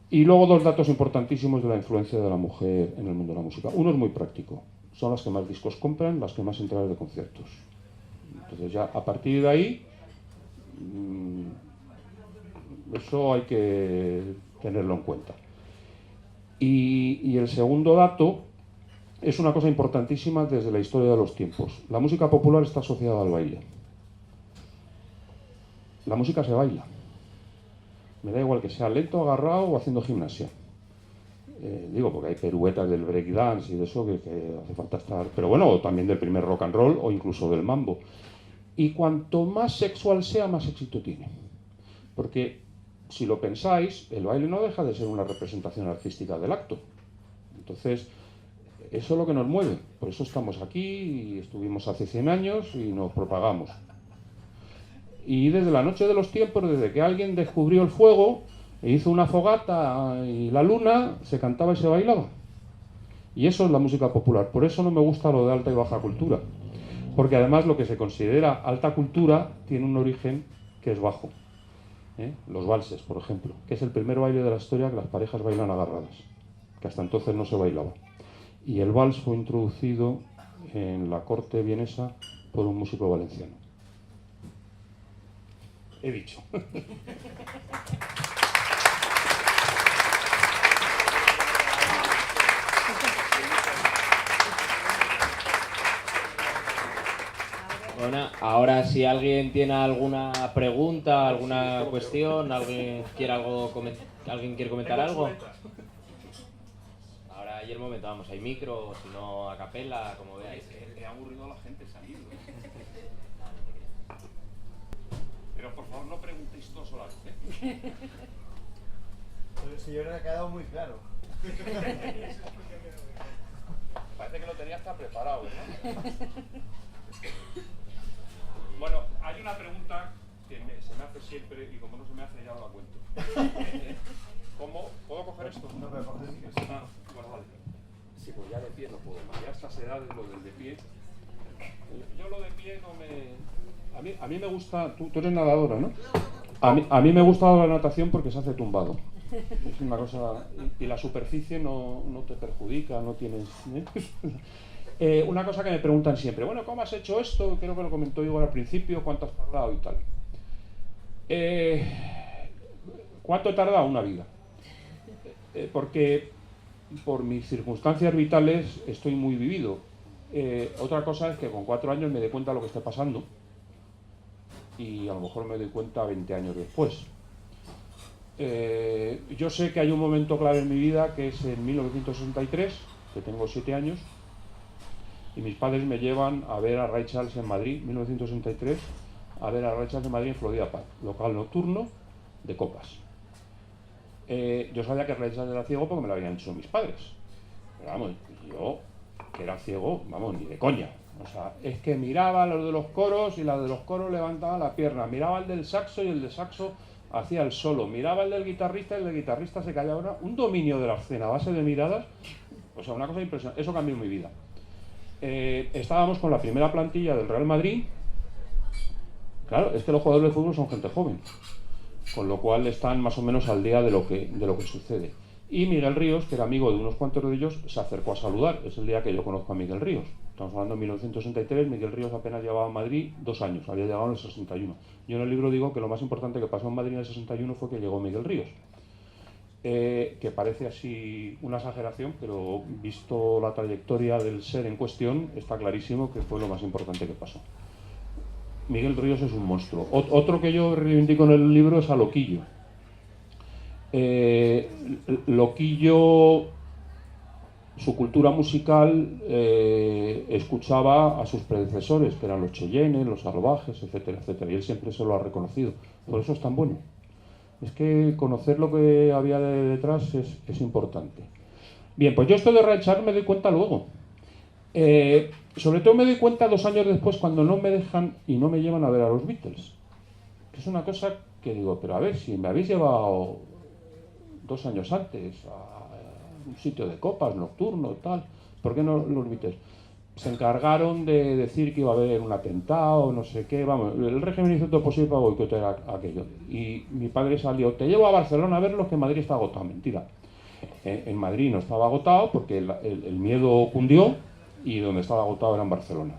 Y luego dos datos importantísimos de la influencia de la mujer en el mundo de la música. Uno es muy práctico. Son las que más discos compran, las que más entradas de conciertos. Entonces ya a partir de ahí, eso hay que tenerlo en cuenta. Y el segundo dato es una cosa importantísima desde la historia de los tiempos. La música popular está asociada al baile. La música se baila. Me da igual que sea lento, agarrado o haciendo gimnasia. Digo, porque hay piruetas del breakdance y de eso que hace falta estar... Pero bueno, también del primer rock and roll o incluso del mambo. Y cuanto más sexual sea, más éxito tiene. Porque, si lo pensáis, el baile no deja de ser una representación artística del acto. Entonces, eso es lo que nos mueve. Por eso estamos aquí y estuvimos hace 100 años y nos propagamos. Y desde la noche de los tiempos, desde que alguien descubrió el fuego e hizo una fogata y la luna, se cantaba y se bailaba. Y eso es la música popular. Por eso no me gusta lo de alta y baja cultura. Porque además lo que se considera alta cultura tiene un origen que es bajo. Los valses, por ejemplo, que es el primer baile de la historia que las parejas bailan agarradas, que hasta entonces no se bailaba. Y el vals fue introducido en la corte vienesa por un músico valenciano. He dicho. Bueno, ahora si alguien tiene alguna pregunta, alguna cuestión, alguien quiere comentar algo. Ahora hay el momento, vamos, hay micro, o si no a capela, como veáis. He aburrido a la gente salir. Pero por favor no preguntéis todos a la vez, Pero el señor ha quedado muy claro. Parece que lo tenía hasta preparado, ¿no? Bueno, hay una pregunta que se me hace siempre y como no se me hace ya no la cuento. ¿Cómo? ¿Puedo coger esto? No me coges. Ah, bueno, vale. Sí, pues ya de pie no puedo. Ya a estas edades lo del de pie. Yo lo de pie no me... A mí me gusta, tú eres nadadora, ¿no? A mí me gusta la natación porque se hace tumbado. Es una cosa... Y la superficie no te perjudica, no tienes... una cosa que me preguntan siempre, bueno, ¿cómo has hecho esto? Creo que lo comentó Igor al principio, ¿cuánto has tardado y tal? ¿Cuánto he tardado? Una vida. Porque por mis circunstancias vitales estoy muy vivido. Otra cosa es que con 4 años me doy cuenta de lo que está pasando y a lo mejor me doy cuenta 20 años después. Yo sé que hay un momento clave en mi vida que es en 1963, que tengo 7 años, y mis padres me llevan a ver a Ray Charles en Madrid, 1963, a ver a Ray Charles en Madrid en Florida Park, local nocturno de copas. Yo sabía que Ray Charles era ciego porque me lo habían dicho mis padres. Pero vamos, yo, que era ciego, vamos, ni de coña. O sea, es que miraba a los de los coros y la de los coros levantaba la pierna, miraba al del saxo y el de saxo hacía el solo, miraba al del guitarrista y el del guitarrista se callaba. Un dominio de la escena a base de miradas, o sea, una cosa impresionante. Eso cambió mi vida. Estábamos con la primera plantilla del Real Madrid. Claro, es que los jugadores de fútbol son gente joven, con lo cual están más o menos al día de lo que sucede. Y Miguel Ríos, que era amigo de unos cuantos de ellos, se acercó a saludar. Es el día que yo conozco a Miguel Ríos. Estamos hablando de 1963, Miguel Ríos apenas llevaba a Madrid 2 años, había llegado en el 61. Yo en el libro digo que lo más importante que pasó en Madrid en el 61 fue que llegó Miguel Ríos. Que parece así una exageración, pero visto la trayectoria del ser en cuestión, está clarísimo que fue lo más importante que pasó. Miguel Ríos es un monstruo. Otro que yo reivindico en el libro es a Loquillo. Loquillo su cultura musical escuchaba a sus predecesores, que eran los Cheyennes, los Salvajes, etcétera, etcétera, y él siempre se lo ha reconocido. Por eso es tan bueno. Es que conocer lo que había detrás es importante. Bien, pues yo esto de Ray Charles me doy cuenta luego. Sobre todo me doy cuenta 2 años después, cuando no me dejan y no me llevan a ver a los Beatles. Que es una cosa que digo, pero a ver, si me habéis llevado 2 años antes a un sitio de copas, nocturno, tal, ¿por qué no los Beatles? Se encargaron de decir que iba a haber un atentado, no sé qué, vamos, el régimen hizo todo posible para boicotear aquello. Y mi padre salió, te llevo a Barcelona a verlos, que Madrid está agotado. Mentira. En Madrid no estaba agotado porque el miedo cundió, y donde estaba agotado era en Barcelona.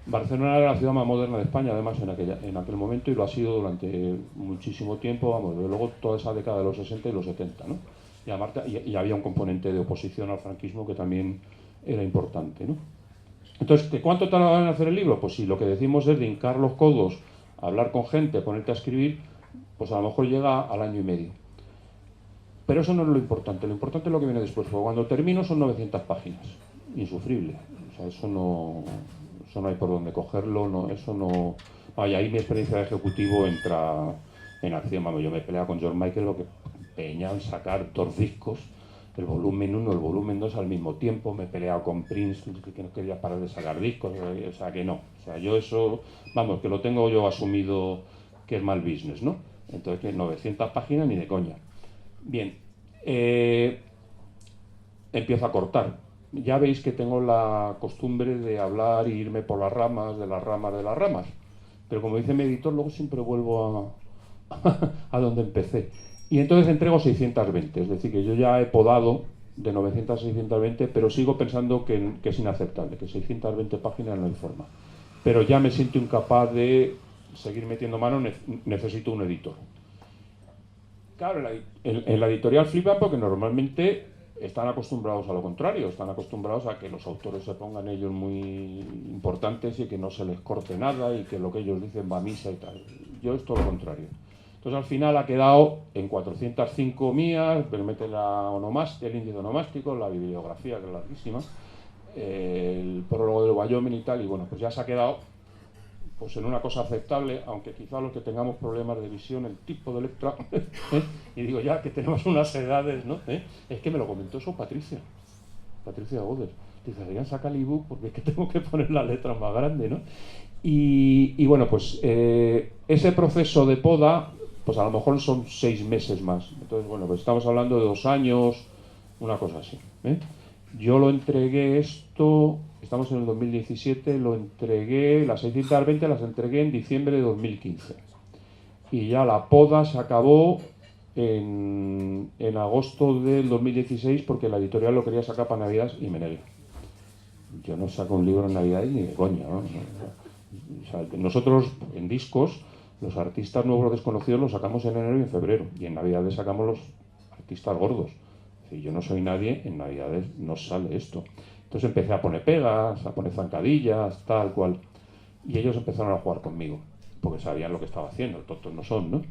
Barcelona era la ciudad más moderna de España, además, en aquel momento, y lo ha sido durante muchísimo tiempo, vamos, desde luego toda esa década de los 60 y los 70, ¿no? Y había un componente de oposición al franquismo que también era importante, ¿no? Entonces, ¿de cuánto tardaban en hacer el libro? Pues si lo que decimos es de hincar los codos, hablar con gente, ponerte a escribir, pues a lo mejor llega al año y medio. Pero eso no es lo importante es lo que viene después. Porque cuando termino son 900 páginas, insufrible. O sea, eso no hay por dónde cogerlo, no, eso no... Vaya, ahí mi experiencia de ejecutivo entra en acción. Vamos, yo me he peleado con George Michael, lo que peñan sacar 2 discos, el volumen 1, el volumen 2 al mismo tiempo. Me he peleado con Prince, que no quería parar de sacar discos, o sea, que no. O sea, yo eso, vamos, que lo tengo yo asumido que es mal business, ¿no? Entonces, que 900 páginas ni de coña. Bien, empiezo a cortar. Ya veis que tengo la costumbre de hablar e irme por las ramas, de las ramas, de las ramas. Pero como dice mi editor, luego siempre vuelvo a donde empecé. Y entonces entrego 620, es decir, que yo ya he podado de 900 a 620, pero sigo pensando que es inaceptable, que 620 páginas no hay forma. Pero ya me siento incapaz de seguir metiendo mano, necesito un editor. Claro, en la editorial flipan porque normalmente están acostumbrados a lo contrario, están acostumbrados a que los autores se pongan ellos muy importantes y que no se les corte nada y que lo que ellos dicen va a misa y tal. Yo es todo lo contrario. Entonces al final ha quedado en 405 mías, pero mete el índice onomástico, la bibliografía, que es larguísima, el prólogo del Wyoming y tal, y bueno, pues ya se ha quedado pues en una cosa aceptable, aunque quizá los que tengamos problemas de visión, el tipo de letra, y digo ya que tenemos unas edades, ¿no? Es que me lo comentó eso Patricia Godes. Dice, Adrián, saca el ebook porque es que tengo que poner la letra más grande, ¿no? Y bueno, pues ese proceso de poda, pues a lo mejor son 6 meses más. Entonces, bueno, pues estamos hablando de 2 años, una cosa así, ¿eh? Yo lo entregué esto, estamos en el 2017, las 620 las entregué en diciembre de 2015. Y ya la poda se acabó en agosto del 2016 porque la editorial lo quería sacar para Navidad y me negué. Yo no saco un libro en Navidad ni de coña, ¿no? O sea, nosotros en discos, los artistas nuevos desconocidos los sacamos en enero y en febrero. Y en Navidades sacamos los artistas gordos. Si yo no soy nadie, en Navidades no sale esto. Entonces empecé a poner pegas, a poner zancadillas, tal cual. Y ellos empezaron a jugar conmigo, porque sabían lo que estaba haciendo, tontos no son, ¿no?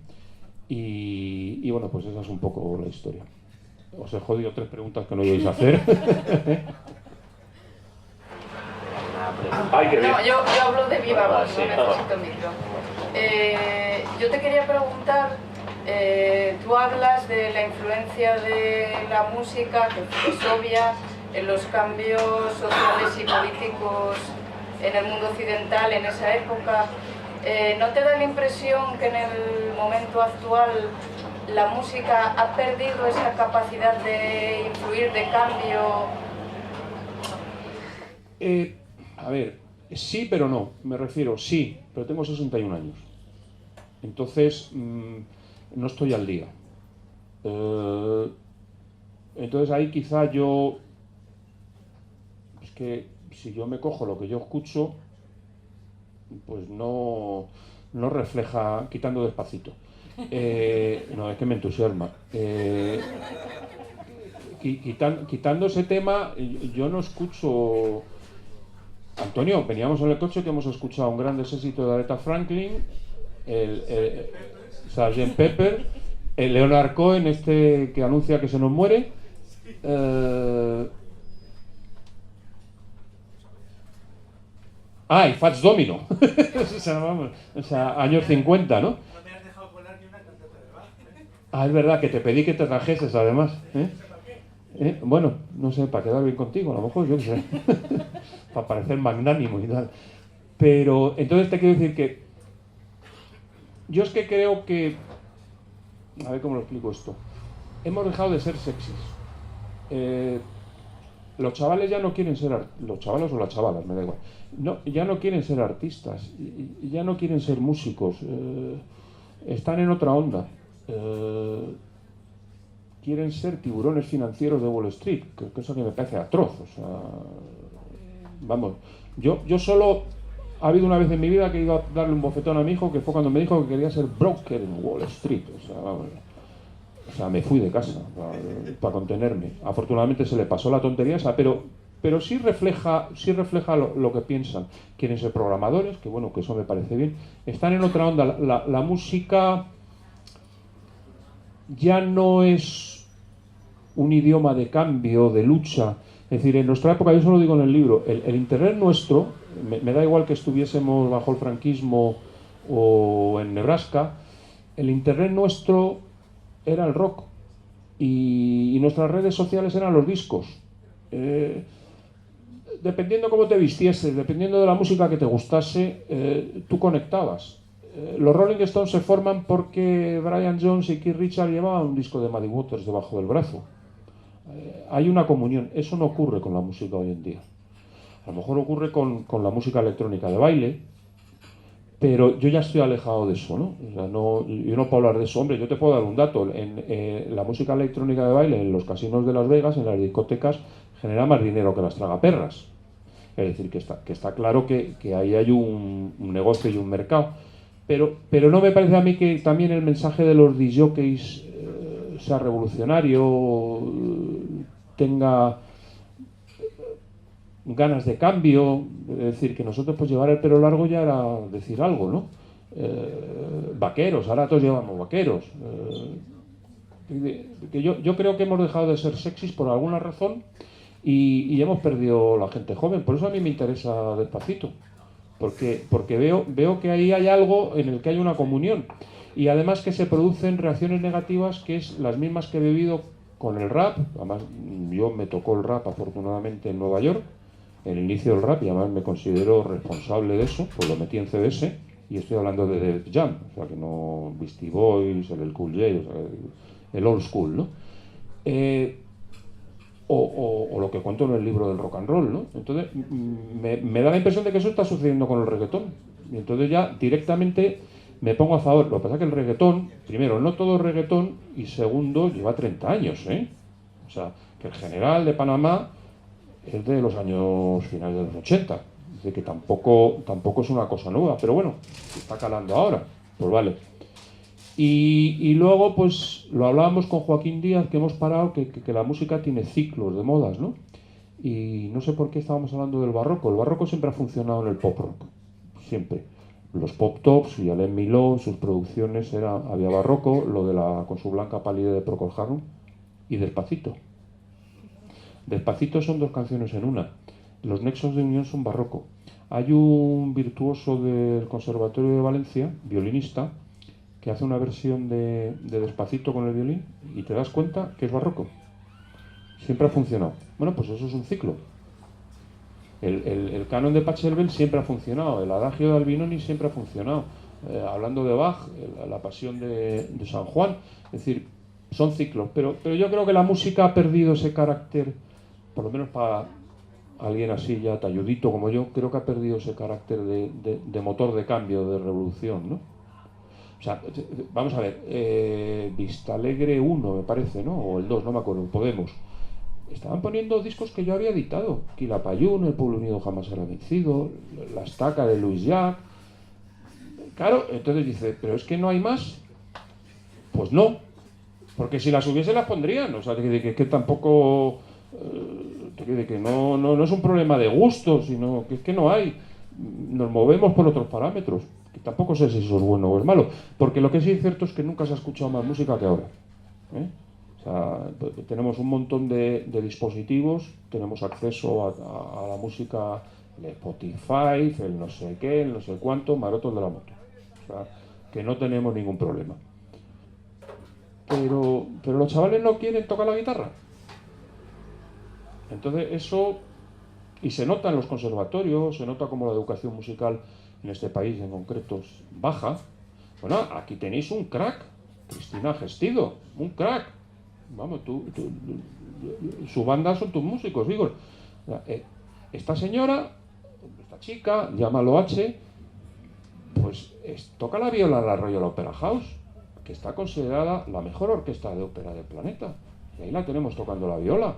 Y bueno, pues esa es un poco la historia. Os he jodido 3 preguntas que no ibais a hacer. Ay, no, yo hablo de viva voz, no necesito micro. Yo te quería preguntar, tú hablas de la influencia de la música, que es obvia, en los cambios sociales y políticos en el mundo occidental en esa época. ¿No te da la impresión que en el momento actual la música ha perdido esa capacidad de influir, de cambio? A ver, sí pero no, me refiero, sí, pero tengo 61 años. Entonces, no estoy al día. Entonces ahí quizá yo... Es que si yo me cojo lo que yo escucho, pues no refleja, quitando despacito. No, es que me entusiasma. Quitando ese tema, yo no escucho... Antonio, veníamos en el coche que hemos escuchado un gran éxito de Aretha Franklin, el Sgt. Pepper, el Leonard Cohen, que anuncia que se nos muere, Ah, y Fats Domino. O sea, vamos, o sea, años 50, ¿no? No me has dejado colar ni una cantata de Bach. Ah, es verdad que te pedí que te trajeses, además. Bueno, no sé, para quedar bien contigo, a lo mejor, yo qué sé. Para parecer magnánimo y tal. Pero, entonces te quiero decir que yo es que creo que... A ver cómo lo explico esto. Hemos dejado de ser sexys. Los chavales ya no quieren ser... Los chavalos o las chavalas, me da igual. No, ya no quieren ser artistas. Ya no quieren ser músicos. Están en otra onda. Quieren ser tiburones financieros de Wall Street, cosa que me parece atroz. O sea, vamos, yo solo... Ha habido una vez en mi vida que he ido a darle un bofetón a mi hijo, que fue cuando me dijo que quería ser broker en Wall Street. O sea, me fui de casa para contenerme. Afortunadamente se le pasó la tontería esa, pero sí refleja lo que piensan. Quieren ser programadores, que bueno, que eso me parece bien. Están en otra onda. La música ya no es un idioma de cambio, de lucha. Es decir, en nuestra época, yo eso lo digo en el libro, el Internet nuestro, me da igual que estuviésemos bajo el franquismo o en Nebraska, el Internet nuestro era el rock y nuestras redes sociales eran los discos. Dependiendo cómo te vistieses, dependiendo de la música que te gustase, tú conectabas. Los Rolling Stones se forman porque Brian Jones y Keith Richards llevaban un disco de Muddy Waters debajo del brazo. Hay una comunión. Eso no ocurre con la música hoy en día. A lo mejor ocurre con la música electrónica de baile, pero yo ya estoy alejado de eso, ¿no? O sea, yo no puedo hablar de eso. Hombre, yo te puedo dar un dato. La música electrónica de baile en los casinos de Las Vegas, en las discotecas, genera más dinero que las tragaperras. Es decir, que está claro que ahí hay un negocio y un mercado. Pero no me parece a mí que también el mensaje de los discjockeys sea revolucionario, tenga ganas de cambio. Es decir, que nosotros pues llevar el pelo largo ya era decir algo, ¿no? Vaqueros, ahora todos llevamos vaqueros. Que yo creo que hemos dejado de ser sexys por alguna razón y hemos perdido la gente joven. Por eso a mí me interesa Despacito. Porque veo que ahí hay algo en el que hay una comunión. Y además que se producen reacciones negativas, que es las mismas que he vivido con el rap. Además, yo me tocó el rap afortunadamente en Nueva York, el inicio del rap, y además me considero responsable de eso, pues lo metí en CBS, y estoy hablando de Def Jam, o sea que no Beastie Boys, el Cool J, o sea, el old school, ¿no? O lo que cuento en el libro del rock and roll, ¿no? Entonces, me da la impresión de que eso está sucediendo con el reggaetón. Y entonces ya directamente me pongo a favor. Lo que pasa es que el reggaetón, primero, no todo reggaetón, y segundo, lleva 30 años, ¿eh? O sea, que el General de Panamá es de los años finales de los 80. Es decir, que tampoco es una cosa nueva, pero bueno, se está calando ahora. Pues vale. Y luego, pues, lo hablábamos con Joaquín Díaz, que hemos parado, que la música tiene ciclos de modas, ¿no? Y no sé por qué estábamos hablando del barroco. El barroco siempre ha funcionado en el pop rock, siempre. Los pop tops y Alain Miló, sus producciones había barroco, lo de con su blanca palidez de Procol Harum y Despacito. Despacito son dos canciones en una. Los nexos de unión son barroco. Hay un virtuoso del Conservatorio de Valencia, violinista, que hace una versión de Despacito con el violín y te das cuenta que es barroco. Siempre ha funcionado. Bueno, pues eso es un ciclo. El canon de Pachelbel siempre ha funcionado, el adagio de Albinoni siempre ha funcionado. Hablando de Bach, la pasión de San Juan, es decir, son ciclos. Pero yo creo que la música ha perdido ese carácter, por lo menos para alguien así ya talludito como yo, creo que ha perdido ese carácter de motor de cambio, de revolución, ¿no? O sea, vamos a ver, Vistalegre 1 me parece, ¿no? O el 2, no me acuerdo, Podemos. Estaban poniendo discos que yo había editado. Quilapayún, El Pueblo Unido Jamás Será Vencido, La Estaca de Louis Jacques. Claro, entonces dice, ¿pero es que no hay más? Pues no, porque si las hubiese las pondrían. O sea, que tampoco... que no es un problema de gusto, sino que es que no hay. Nos movemos por otros parámetros. Que tampoco sé si eso es bueno o es malo. Porque lo que sí es cierto es que nunca se ha escuchado más música que ahora. O sea, tenemos un montón de dispositivos, tenemos acceso a la música El Spotify, el no sé qué, el no sé cuánto, marotos de la moto. O sea, que no tenemos ningún problema. Pero los chavales no quieren tocar la guitarra. Entonces eso, y se nota en los conservatorios, se nota como la educación musical en este país en concreto baja. Bueno, aquí tenéis un crack, Cristina Gestido, un crack. Vamos, su banda son tus músicos, digo. Esta señora, esta chica, llámalo H, pues toca la viola en la Royal Opera House, que está considerada la mejor orquesta de ópera del planeta. Y ahí la tenemos tocando la viola.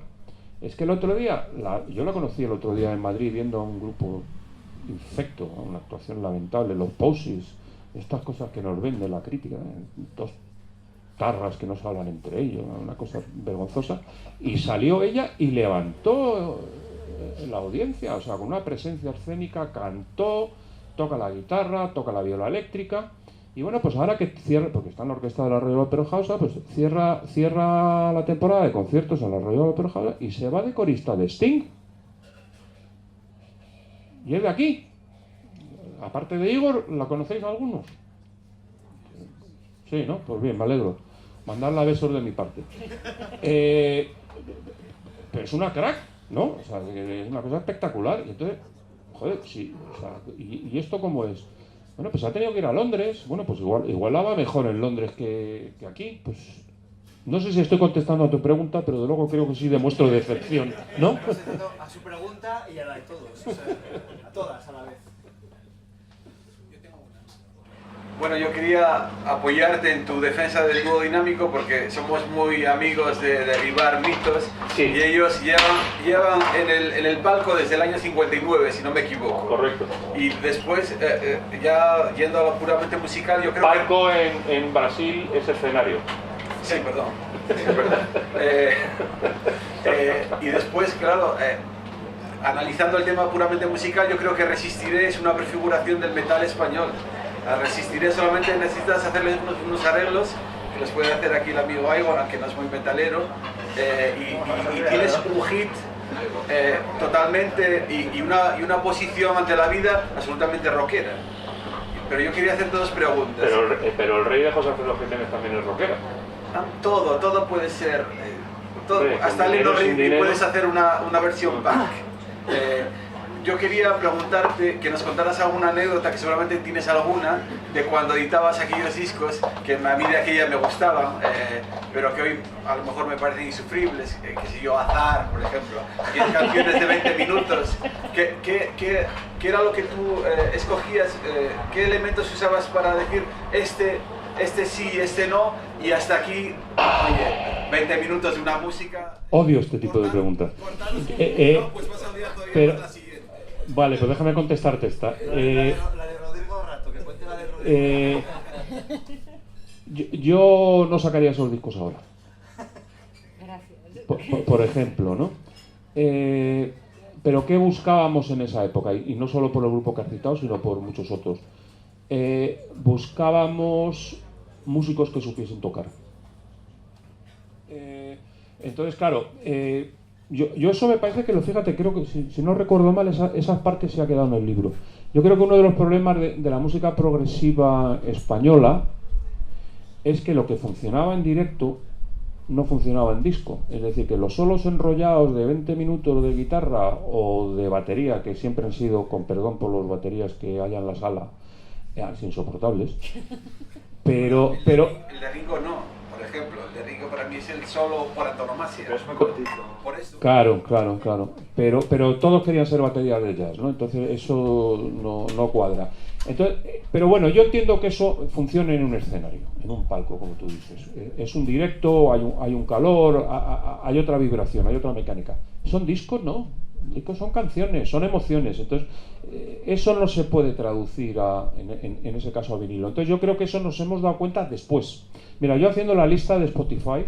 Es que el otro día, yo la conocí el otro día en Madrid viendo a un grupo infecto, una actuación lamentable, los Posies, estas cosas que nos vende la crítica, dos tarras que no se hablan entre ellos, una cosa vergonzosa, y salió ella y levantó la audiencia, o sea, con una presencia escénica, cantó, toca la guitarra, toca la viola eléctrica, y bueno, pues ahora que cierra, porque está en la orquesta de la Royal Opera House, pues cierra la temporada de conciertos en la Royal Opera House y se va de corista de Sting. Y es de aquí. Aparte de Igor, ¿la conocéis algunos? Sí, ¿no? Pues bien, me alegro. Mandadla besos de mi parte. Pero es una crack, ¿no? O sea, es una cosa espectacular. Y entonces, joder, sí. O sea, ¿y esto cómo es? Bueno, pues ha tenido que ir a Londres. Bueno, pues igual la va mejor en Londres que aquí. Pues no sé si estoy contestando a tu pregunta, pero de luego creo que sí demuestro decepción, ¿no? A su pregunta y a la de todos. O sea, a todas a la vez. Bueno, yo quería apoyarte en tu defensa del dúo dinámico porque somos muy amigos de derribar mitos. Sí. Y ellos llevan en el palco desde el año 59, si no me equivoco. Correcto. Y después, ya yendo a lo puramente musical, yo creo palco que... en Brasil es escenario. Sí, perdón. Sí, perdón. Y después, claro, analizando el tema puramente musical, yo creo que Resistiré es una prefiguración del metal español. A Resistiré solamente necesitas hacerle unos arreglos que los puede hacer aquí el amigo Igor, aunque no es muy metalero, y tienes un hit totalmente y una posición ante la vida absolutamente rockera. Pero yo quería hacerte dos preguntas. Pero el rey de José Alfredo Jiménez también es rockera. Todo puede ser, todo, hasta Leno Rigby puedes hacer una versión punk. Yo quería preguntarte, que nos contaras alguna anécdota, que seguramente tienes alguna, de cuando editabas aquellos discos que a mí de aquella me gustaban, pero que hoy a lo mejor me parecen insufribles, que si yo, Azar, por ejemplo, 10 canciones de 20 minutos. ¿Qué era lo que tú escogías? ¿Qué elementos usabas para decir este sí, este no, y hasta aquí, oye, 20 minutos de una música? Odio este tipo de preguntas. Pues vas a odiar todavía pero, la siguiente. Vale, pues déjame contestarte esta. La de Rodrigo Rato, que cuente la de Rodrigo. Yo no sacaría esos discos ahora. Gracias. Por ejemplo, ¿no? Pero ¿qué buscábamos en esa época? Y no solo por el grupo que has citado, sino por muchos otros. Buscábamos músicos que supiesen tocar. Entonces, claro, yo eso me parece que, fíjate, creo que si no recuerdo mal, esa parte se ha quedado en el libro. Yo creo que uno de los problemas de la música progresiva española es que lo que funcionaba en directo no funcionaba en disco. Es decir, que los solos enrollados de 20 minutos de guitarra o de batería, que siempre han sido, con perdón por los baterías que hay en la sala, insoportables. Pero el de Ringo no. Por ejemplo, el de Ringo para mí es el solo por antonomasia. Pero es muy cortito. Por eso. Claro. Pero todos querían ser baterías de jazz, ¿no? Entonces eso no cuadra. Entonces, pero bueno, yo entiendo que eso funcione en un escenario, en un palco, como tú dices. Es un directo, hay un calor, hay otra vibración, hay otra mecánica. Son discos, ¿no? Discos son canciones, son emociones. Entonces, eso no se puede traducir en ese caso a vinilo. Entonces, yo creo que eso nos hemos dado cuenta después. Mira, yo haciendo la lista de Spotify,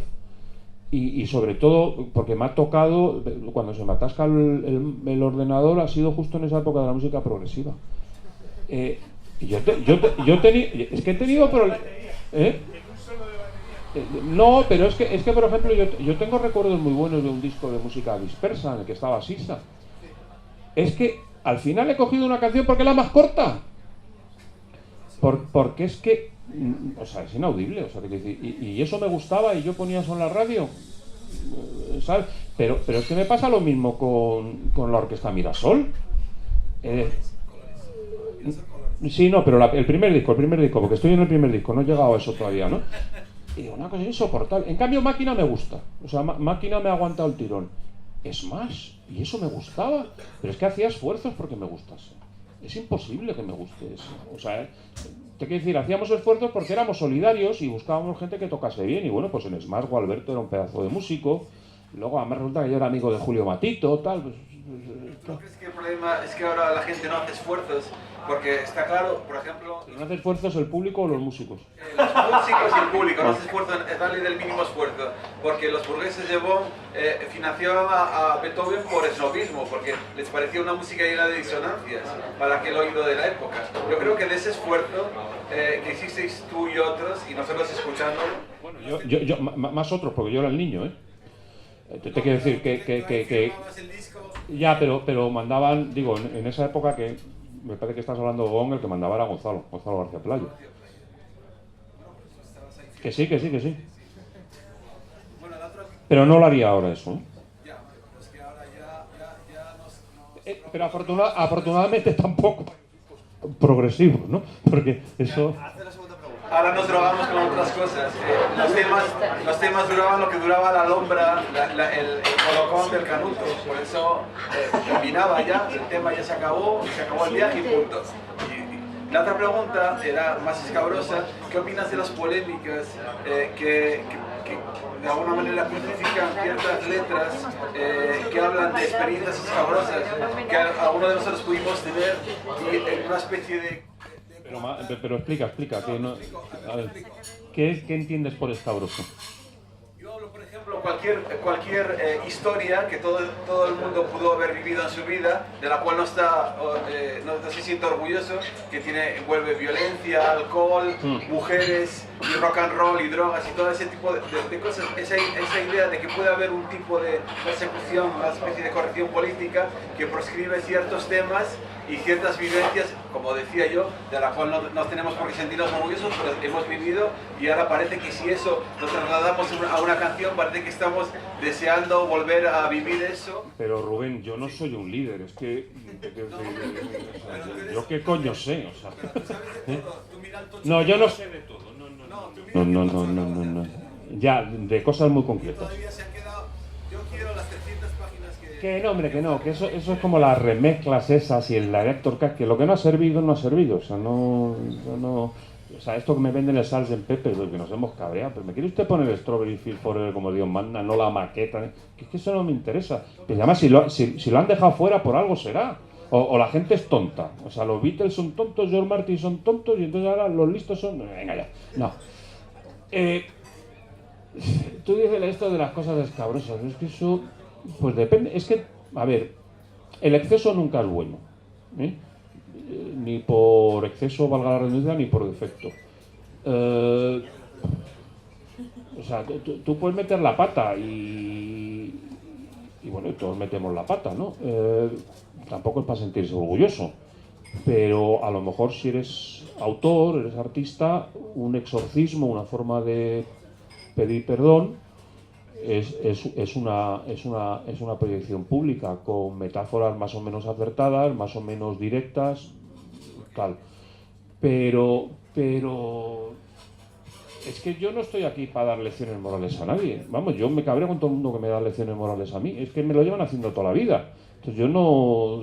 y sobre todo porque me ha tocado, cuando se me atasca el ordenador, ha sido justo en esa época de la música progresiva. Yo he tenido problemas. No, pero es que por ejemplo, yo tengo recuerdos muy buenos de un disco de música dispersa en el que estaba Sisa. Es que Al final he cogido una canción porque es la más corta. Porque es que, o sea, es inaudible. O sea, y eso me gustaba y yo ponía eso en la radio, ¿sabes? Pero es que me pasa lo mismo con la Orquesta Mirasol. Sí, no, pero el primer disco, porque estoy en el primer disco, no he llegado a eso todavía, ¿no? Y una cosa insoportable. En cambio, Máquina me gusta. O sea, Máquina me ha aguantado el tirón. Es más, y eso me gustaba. Pero es que hacía esfuerzos porque me gustase. Es imposible que me guste eso. O sea, te quiero decir, hacíamos esfuerzos porque éramos solidarios y buscábamos gente que tocase bien. Y bueno, pues en Smash Gualberto era un pedazo de músico. Luego además resulta que yo era amigo de Julio Matito, tal. ¿No crees que el problema es que ahora la gente no hace esfuerzos? Porque está claro, por ejemplo... ¿No hace esfuerzos el público o los músicos? Los músicos y el público no hace esfuerzo, es darle del mínimo esfuerzo. Porque los burgueses de Bonn financiaban a Beethoven por esnovismo, porque les parecía una música llena de disonancias para aquel oído de la época. Yo creo que de ese esfuerzo que hicisteis tú y otros, y nosotros escuchándolo... Bueno, yo más otros, porque yo era el niño, ¿eh? Te quiero decir que ya, pero mandaban, digo, en esa época que me parece que estás hablando de Bonn, el que mandaba era Gonzalo García Playo. Que sí. Pero no lo haría ahora eso, ¿eh? Pero afortunadamente tampoco progresivo, ¿no? Porque eso... Ahora nos drogamos con otras cosas. Los temas duraban lo que duraba la alhombra, el colocón del canuto. Por eso terminaba ya, el tema ya se acabó el viaje y punto. Y la otra pregunta era más escabrosa. ¿Qué opinas de las polémicas que de alguna manera justifican ciertas letras que hablan de experiencias escabrosas que algunos de nosotros pudimos tener y en una especie de... Pero explica, que no, a ver, ¿qué entiendes por escabroso? Yo hablo, por ejemplo, cualquier historia que todo el mundo pudo haber vivido en su vida, de la cual no se siente orgulloso, que envuelve violencia, alcohol, mujeres, y rock and roll, y drogas, y todo ese tipo de cosas. Esa idea de que puede haber un tipo de persecución, una especie de corrección política que proscribe ciertos temas y ciertas vivencias, como decía yo, de la cual no tenemos por qué sentirnos orgullosos, pero hemos vivido, y ahora parece que si eso lo trasladamos a una canción, parece que estamos deseando volver a vivir eso. Pero Rubén, yo no soy un líder, es que... ¿Yo qué coño sé? O sea, no, yo no sé de todo, no. Ya, de cosas muy concretas. Yo quiero las 300 páginas que... Que no, hombre, que eso es como las remezclas esas y el Director Cut, que lo que no ha servido, no ha servido. O sea, no... O sea, esto que me venden el Sgt. Pepper, que nos hemos cabreado, pero ¿me quiere usted poner el Strawberry Fields Forever como Dios manda, no la maqueta? Que es que eso no me interesa. Y además, si lo han dejado fuera, por algo será. O la gente es tonta. O sea, los Beatles son tontos, George Martin son tontos, y entonces ahora los listos son... Venga ya, no. Tú dices esto de las cosas escabrosas, es que eso, pues depende, es que, a ver, el exceso nunca es bueno, ¿eh? Ni por exceso, valga la redundancia, ni por defecto. O sea, tú puedes meter la pata y bueno, todos metemos la pata, ¿no? Tampoco es para sentirse orgulloso, pero a lo mejor si eres autor, eres artista, un exorcismo, una forma de pedir perdón es una proyección pública con metáforas más o menos acertadas, más o menos directas, tal. Pero es que yo no estoy aquí para dar lecciones morales a nadie. Vamos, yo me cabreo con todo el mundo que me da lecciones morales a mí. Es que me lo llevan haciendo toda la vida. Entonces yo no...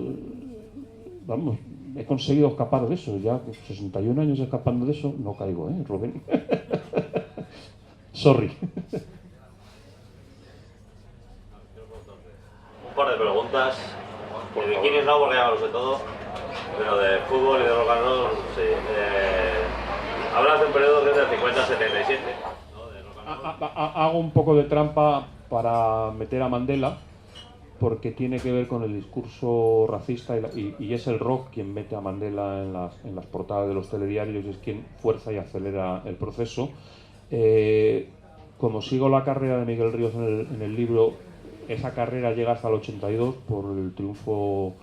Vamos, he conseguido escapar de eso. Ya 61 años escapando de eso, no caigo, Rubén? Sorry. Un par de preguntas. De bikinis no, porque ya lo sé todo. Pero de fútbol y de rock and roll, sí. Hablas de un periodo desde el 50 a 77. ¿No? Hago un poco de trampa para meter a Mandela, porque tiene que ver con el discurso racista y es el rock quien mete a Mandela en las portadas de los telediarios, y es quien fuerza y acelera el proceso. Como sigo la carrera de Miguel Ríos en el libro, esa carrera llega hasta el 82 por el triunfo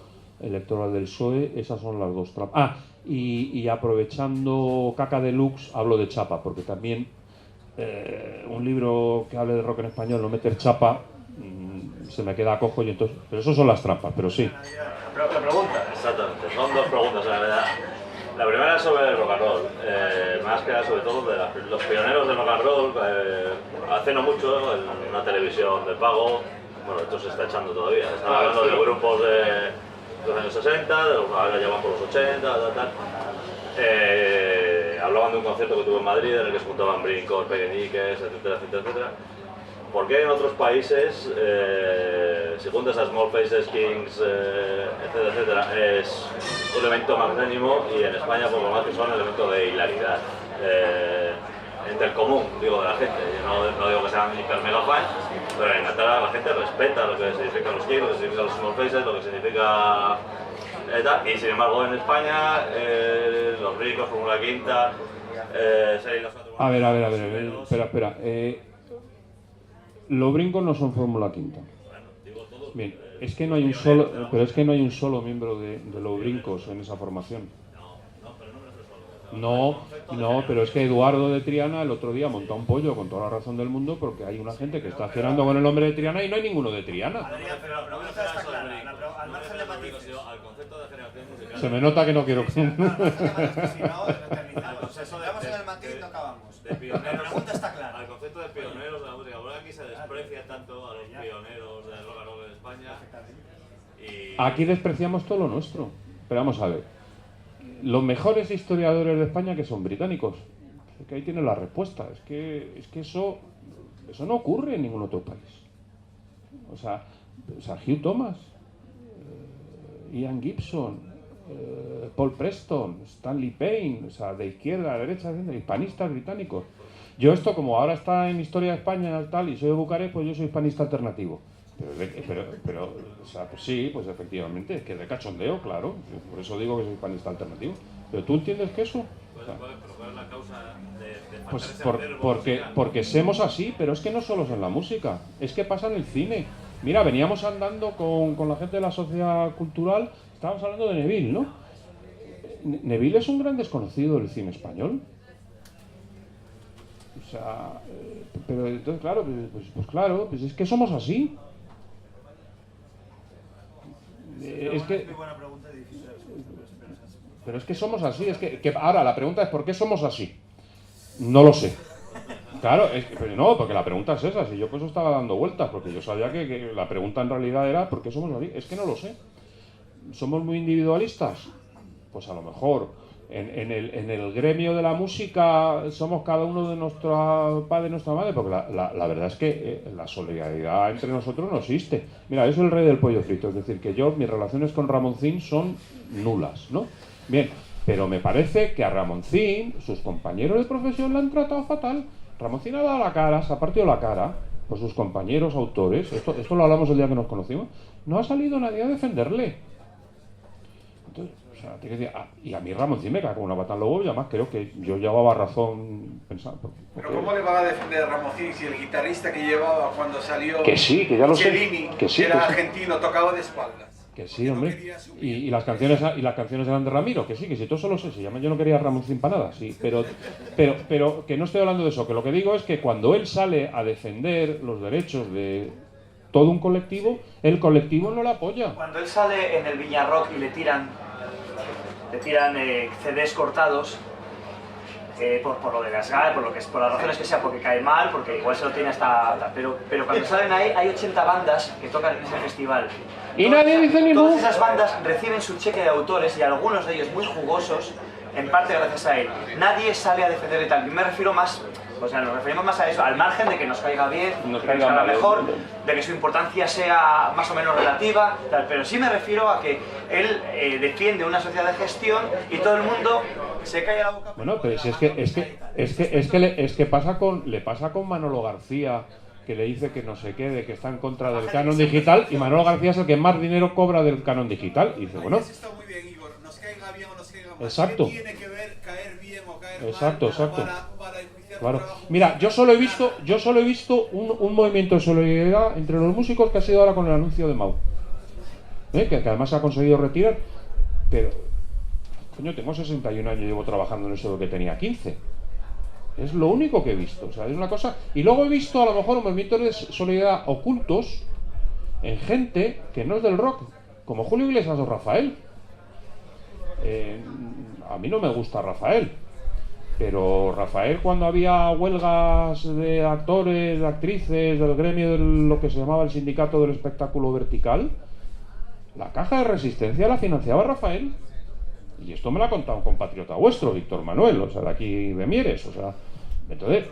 electoral del PSOE, esas son las dos trampas. Y aprovechando Caca Deluxe, hablo de chapa, porque también un libro que hable de rock en español, no meter chapa, se me queda cojo, y entonces, pero eso son las trampas, pero sí. La pregunta, exactamente, son dos preguntas en realidad. La primera es sobre el rock and roll, más que nada sobre todo de los pioneros del rock and roll. Hace no mucho, en una televisión de pago, bueno, esto se está echando todavía, están hablando de grupos de los años 60, ahora ya van por los 80, tal. Hablaban de un concierto que tuvo en Madrid en el que se juntaban Brincos, Pequeñiques, etcétera, etcétera, etcétera. ¿Por qué en otros países, si juntas a Small Faces, Kings, etcétera, etcétera, es un elemento magnánimo, y en España por lo más que son elementos de hilaridad? Entre el común, digo, de la gente. Yo no digo que sean hiper mega fans, pero en Inglaterra la gente respeta lo que significan los Kings, lo que significan los Small Faces, lo que significa... y sin embargo en España, los Ricos, Fórmula Quinta... A ver, espera. Los Brincos no son Fórmula Quinta. Bien, es que no hay un solo, pero es que no hay un solo miembro de los Brincos en esa formación. No, pero es que Eduardo de Triana el otro día montó un pollo con toda la razón del mundo, porque hay una gente que está girando con el nombre de Triana y no hay ninguno de Triana. Se me nota que no quiero. Si no, terminamos en el matiz, no acabamos. La pregunta está clara. Al concepto de pioneros de la música, porque aquí se desprecia tanto a los pioneros del rock and roll en España. Aquí despreciamos todo lo nuestro. Pero vamos a ver. Los mejores historiadores de España, que son británicos, es que ahí tienen la respuesta. Es que eso no ocurre en ningún otro país. O sea Hugh Thomas, Ian Gibson, Paul Preston, Stanley Payne, o sea, de izquierda a derecha, hispanistas británicos. Yo esto, como ahora está en Historia de España tal, y soy de Bucarest, pues yo soy hispanista alternativo. Pero o sea, pues sí, pues efectivamente, es que de cachondeo, claro, por eso digo que soy hispanista alternativo. ¿Pero tú entiendes que eso? O sea, ¿Cuál es la causa de pues porque somos así, pero es que no solo es en la música, es que pasa en el cine. Mira, veníamos andando con la gente de la sociedad cultural, estábamos hablando de Neville, ¿no? Neville es un gran desconocido del cine español. O sea, pero entonces, claro, pues es que somos así. Pero es que somos así, que ahora la pregunta es ¿por qué somos así? No lo sé. Claro, pero no, porque la pregunta es esa, si yo pues estaba dando vueltas, porque yo sabía que la pregunta en realidad era ¿por qué somos así? Es que no lo sé. ¿Somos muy individualistas? Pues a lo mejor. En el gremio de la música somos cada uno de nuestro padre y nuestra madre, porque la verdad es que la solidaridad entre nosotros no existe. Mira, yo soy el rey del pollo frito, es decir, que mis relaciones con Ramoncín son nulas, ¿no? Bien, pero me parece que a Ramoncín, sus compañeros de profesión le han tratado fatal. Ramoncín ha dado la cara, se ha partido la cara por sus compañeros autores, esto lo hablamos el día que nos conocimos, no ha salido nadie a defenderle. Entonces, o sea, tiene que decir, y a mí Ramoncín me cae como una pata en los huevos, y además creo que yo llevaba razón pensando. Pero ¿cómo le va a defender a Ramoncín si el guitarrista que llevaba cuando salió que sí, que ya lo Cellini, sé, que sí, era argentino, tocaba de espaldas? Que sí, hombre. Y las canciones eran de Ramiro, que sí, que si todo eso lo sé, yo no quería a Ramoncín para nada, sí, pero que no estoy hablando de eso, que lo que digo es que cuando él sale a defender los derechos de todo un colectivo, el colectivo no lo apoya. Cuando él sale en el Viña Rock y le tiran CDs cortados, por lo de las GAE, por las razones que sea, porque cae mal, porque igual se lo tiene hasta... Pero cuando salen ahí hay 80 bandas que tocan en ese festival. Y nadie dice ni Todas esas bandas reciben su cheque de autores, y algunos de ellos muy jugosos, en parte gracias a él. Nadie sale a defender y tal. Yo me refiero más... O sea, nos referimos más a eso, al margen de que nos caiga bien, que nos caiga mejor, de que su importancia sea más o menos relativa, tal. Pero sí me refiero a que él defiende una sociedad de gestión y todo el mundo se cae a la boca. Bueno, pero si es que le pasa con Manolo García, que le dice que no sé qué, de que está en contra del canon digital, y Manolo García es el que más dinero cobra del canon digital. Y dice, bueno... Está muy bien, Igor, nos caiga bien o nos caiga mal. Exacto. ¿Qué tiene que ver caer bien o caer exacto, mal exacto. para enjuiciar Claro. tu trabajo? Mira, yo solo he visto un movimiento de solidaridad entre los músicos que ha sido ahora con el anuncio de Mau. que además se ha conseguido retirar, pero, coño, tengo 61 años y llevo trabajando en eso de que tenía 15. Es lo único que he visto, o sea, es una cosa... Y luego he visto a lo mejor movimientos de solidaridad ocultos en gente que no es del rock, como Julio Iglesias o Rafael. A mí no me gusta Rafael, pero Rafael, cuando había huelgas de actores, de actrices, del gremio de lo que se llamaba el sindicato del espectáculo vertical, la caja de resistencia la financiaba Rafael. Y esto me lo ha contado un compatriota vuestro, Víctor Manuel, o sea, de aquí de Mieres, o sea, entonces,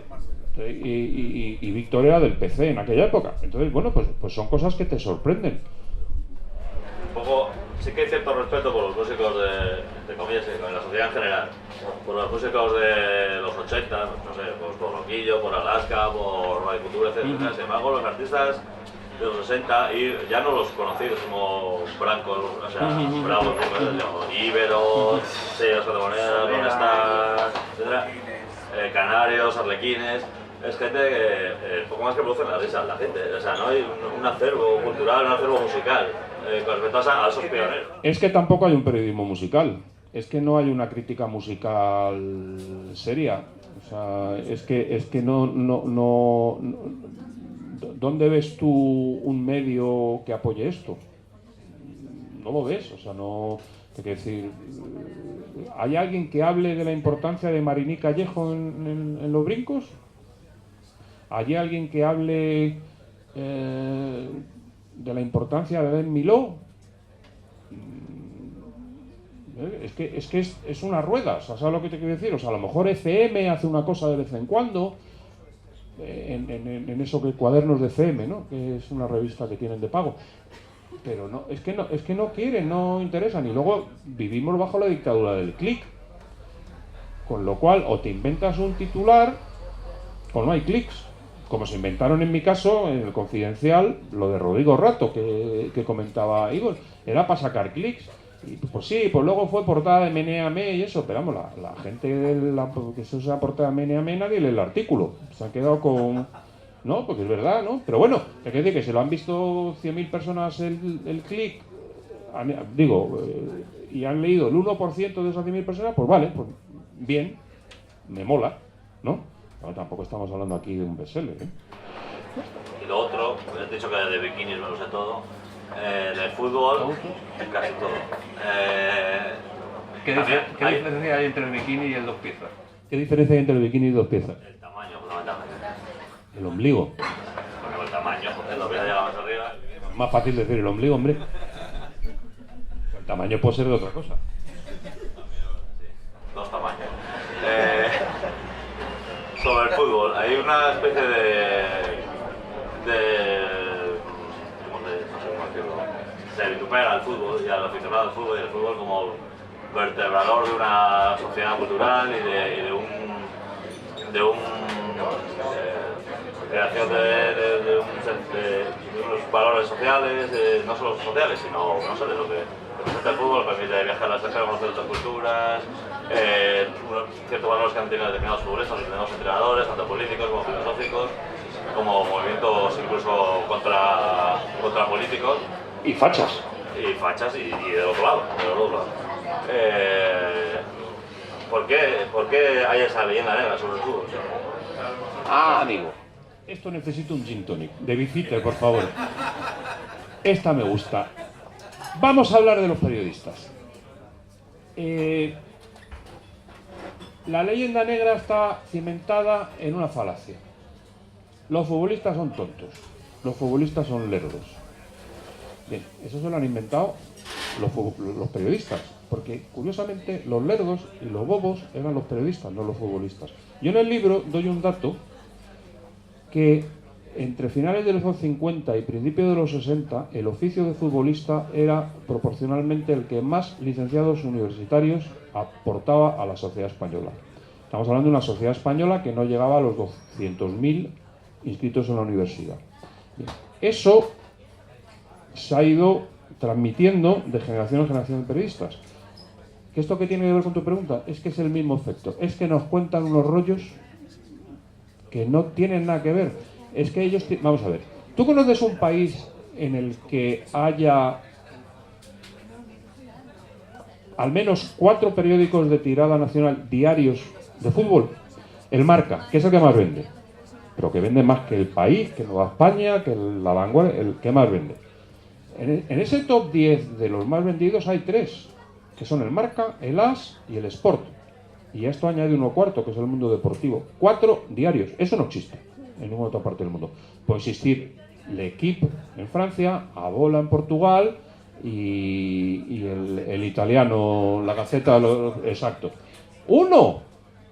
y Víctor era del PC en aquella época. Entonces, bueno, pues son cosas que te sorprenden. Un poco, sí que hay cierto respeto por los músicos de comillas, en la sociedad en general, por los músicos de los 80, no sé, pues por Roquillo, por Alaska, por Radio Cultura, etc. Sin embargo, los artistas de los 60, y ya no los conocidos como Brancos, o sea, Bravos, Íberos, Sellos de Moneda, Lone Stars, etc. Canarios, Arlequines. Es gente que poco más que produce la risa la gente, o sea, no hay un acervo cultural, un acervo musical con respecto a esos pioneros. Es que tampoco hay un periodismo musical, es que no hay una crítica musical seria, o sea, es que no ¿dónde ves tú un medio que apoye esto? No lo ves, o sea, no... Te quiero decir, ¿hay alguien que hable de la importancia de Mariní Callejo en Los Brincos? ¿Hay alguien que hable de la importancia de Ben Miló? Es que es una rueda, o sea, ¿sabes lo que te quiero decir? O sea, a lo mejor FM hace una cosa de vez en cuando, en eso que Cuadernos de FM, ¿no? Que es una revista que tienen de pago. Pero no, es que no quieren, no interesan. Y luego vivimos bajo la dictadura del clic. Con lo cual, o te inventas un titular, o no hay clics. Como se inventaron en mi caso, en el Confidencial, lo de Rodrigo Rato, que comentaba Igor, era para sacar clics. Y pues sí, pues luego fue portada de Menéame y eso, pero vamos, la gente que se usa portada de Menéame, nadie lee el artículo. Se han quedado con... No, porque es verdad, ¿no? Pero bueno, hay que decir que si lo han visto 100.000 personas el clic, digo, y han leído el 1% de esas 100.000 personas, pues vale, pues bien, me mola, ¿no? Pero tampoco estamos hablando aquí de un bestseller, ¿eh? Y lo otro, he dicho que de bikinis me lo sé todo, de fútbol, casi todo. ¿Qué diferencia hay entre el bikini y el dos piezas? ¿Qué diferencia hay entre el bikini y dos piezas? El tamaño, fundamentalmente. El ombligo. Bueno, el tamaño, porque lo hubiera llegado más arriba. Es más fácil decir el ombligo, hombre. El tamaño puede ser de otra cosa. Sí, dos tamaños. Sobre el fútbol, hay una especie no sé cómo decirlo, se vitupera al fútbol y al aficionado al fútbol y el fútbol como vertebrador de una sociedad cultural y de creación de unos valores sociales, no solo sociales, sino no sé, de lo que representa el fútbol, permite viajar a la extranjero, conocer otras culturas, ciertos valores que han tenido determinados futbolistas, determinados entrenadores, tanto políticos como filosóficos, como movimientos incluso contra políticos. Y fachas. Y fachas y del otro lado. ¿Por qué hay esa leyenda negra sobre el fútbol? Amigo, esto necesito un gin tonic. De visita, por favor. Esta me gusta. Vamos a hablar de los periodistas. La leyenda negra está cimentada en una falacia. Los futbolistas son tontos. Los futbolistas son lerdos. Bien, eso se lo han inventado los periodistas. Porque, curiosamente, los lerdos y los bobos eran los periodistas, no los futbolistas. Yo en el libro doy un dato que entre finales de los años 50 y principios de los 60, el oficio de futbolista era proporcionalmente el que más licenciados universitarios aportaba a la sociedad española. Estamos hablando de una sociedad española que no llegaba a los 200.000 inscritos en la universidad. Bien, eso se ha ido transmitiendo de generación en generación de periodistas. ¿Qué esto que tiene que ver con tu pregunta? Es que es el mismo efecto. Es que nos cuentan unos rollos que no tienen nada que ver. Es que ellos... Vamos a ver. ¿Tú conoces un país en el que haya al menos 4 periódicos de tirada nacional diarios de fútbol. El Marca, que es el que más vende, pero que vende más que El País, que Nueva España, que La Vanguardia, el que más vende. En ese top 10 de los más vendidos hay 3, que son el Marca, el As y el Sport. Y a esto añade uno cuarto, que es el Mundo Deportivo. 4 diarios, eso no existe en ninguna otra parte del mundo. Puede existir L'Equipe en Francia, Abola en Portugal y el italiano, la Gaceta, exacto. 1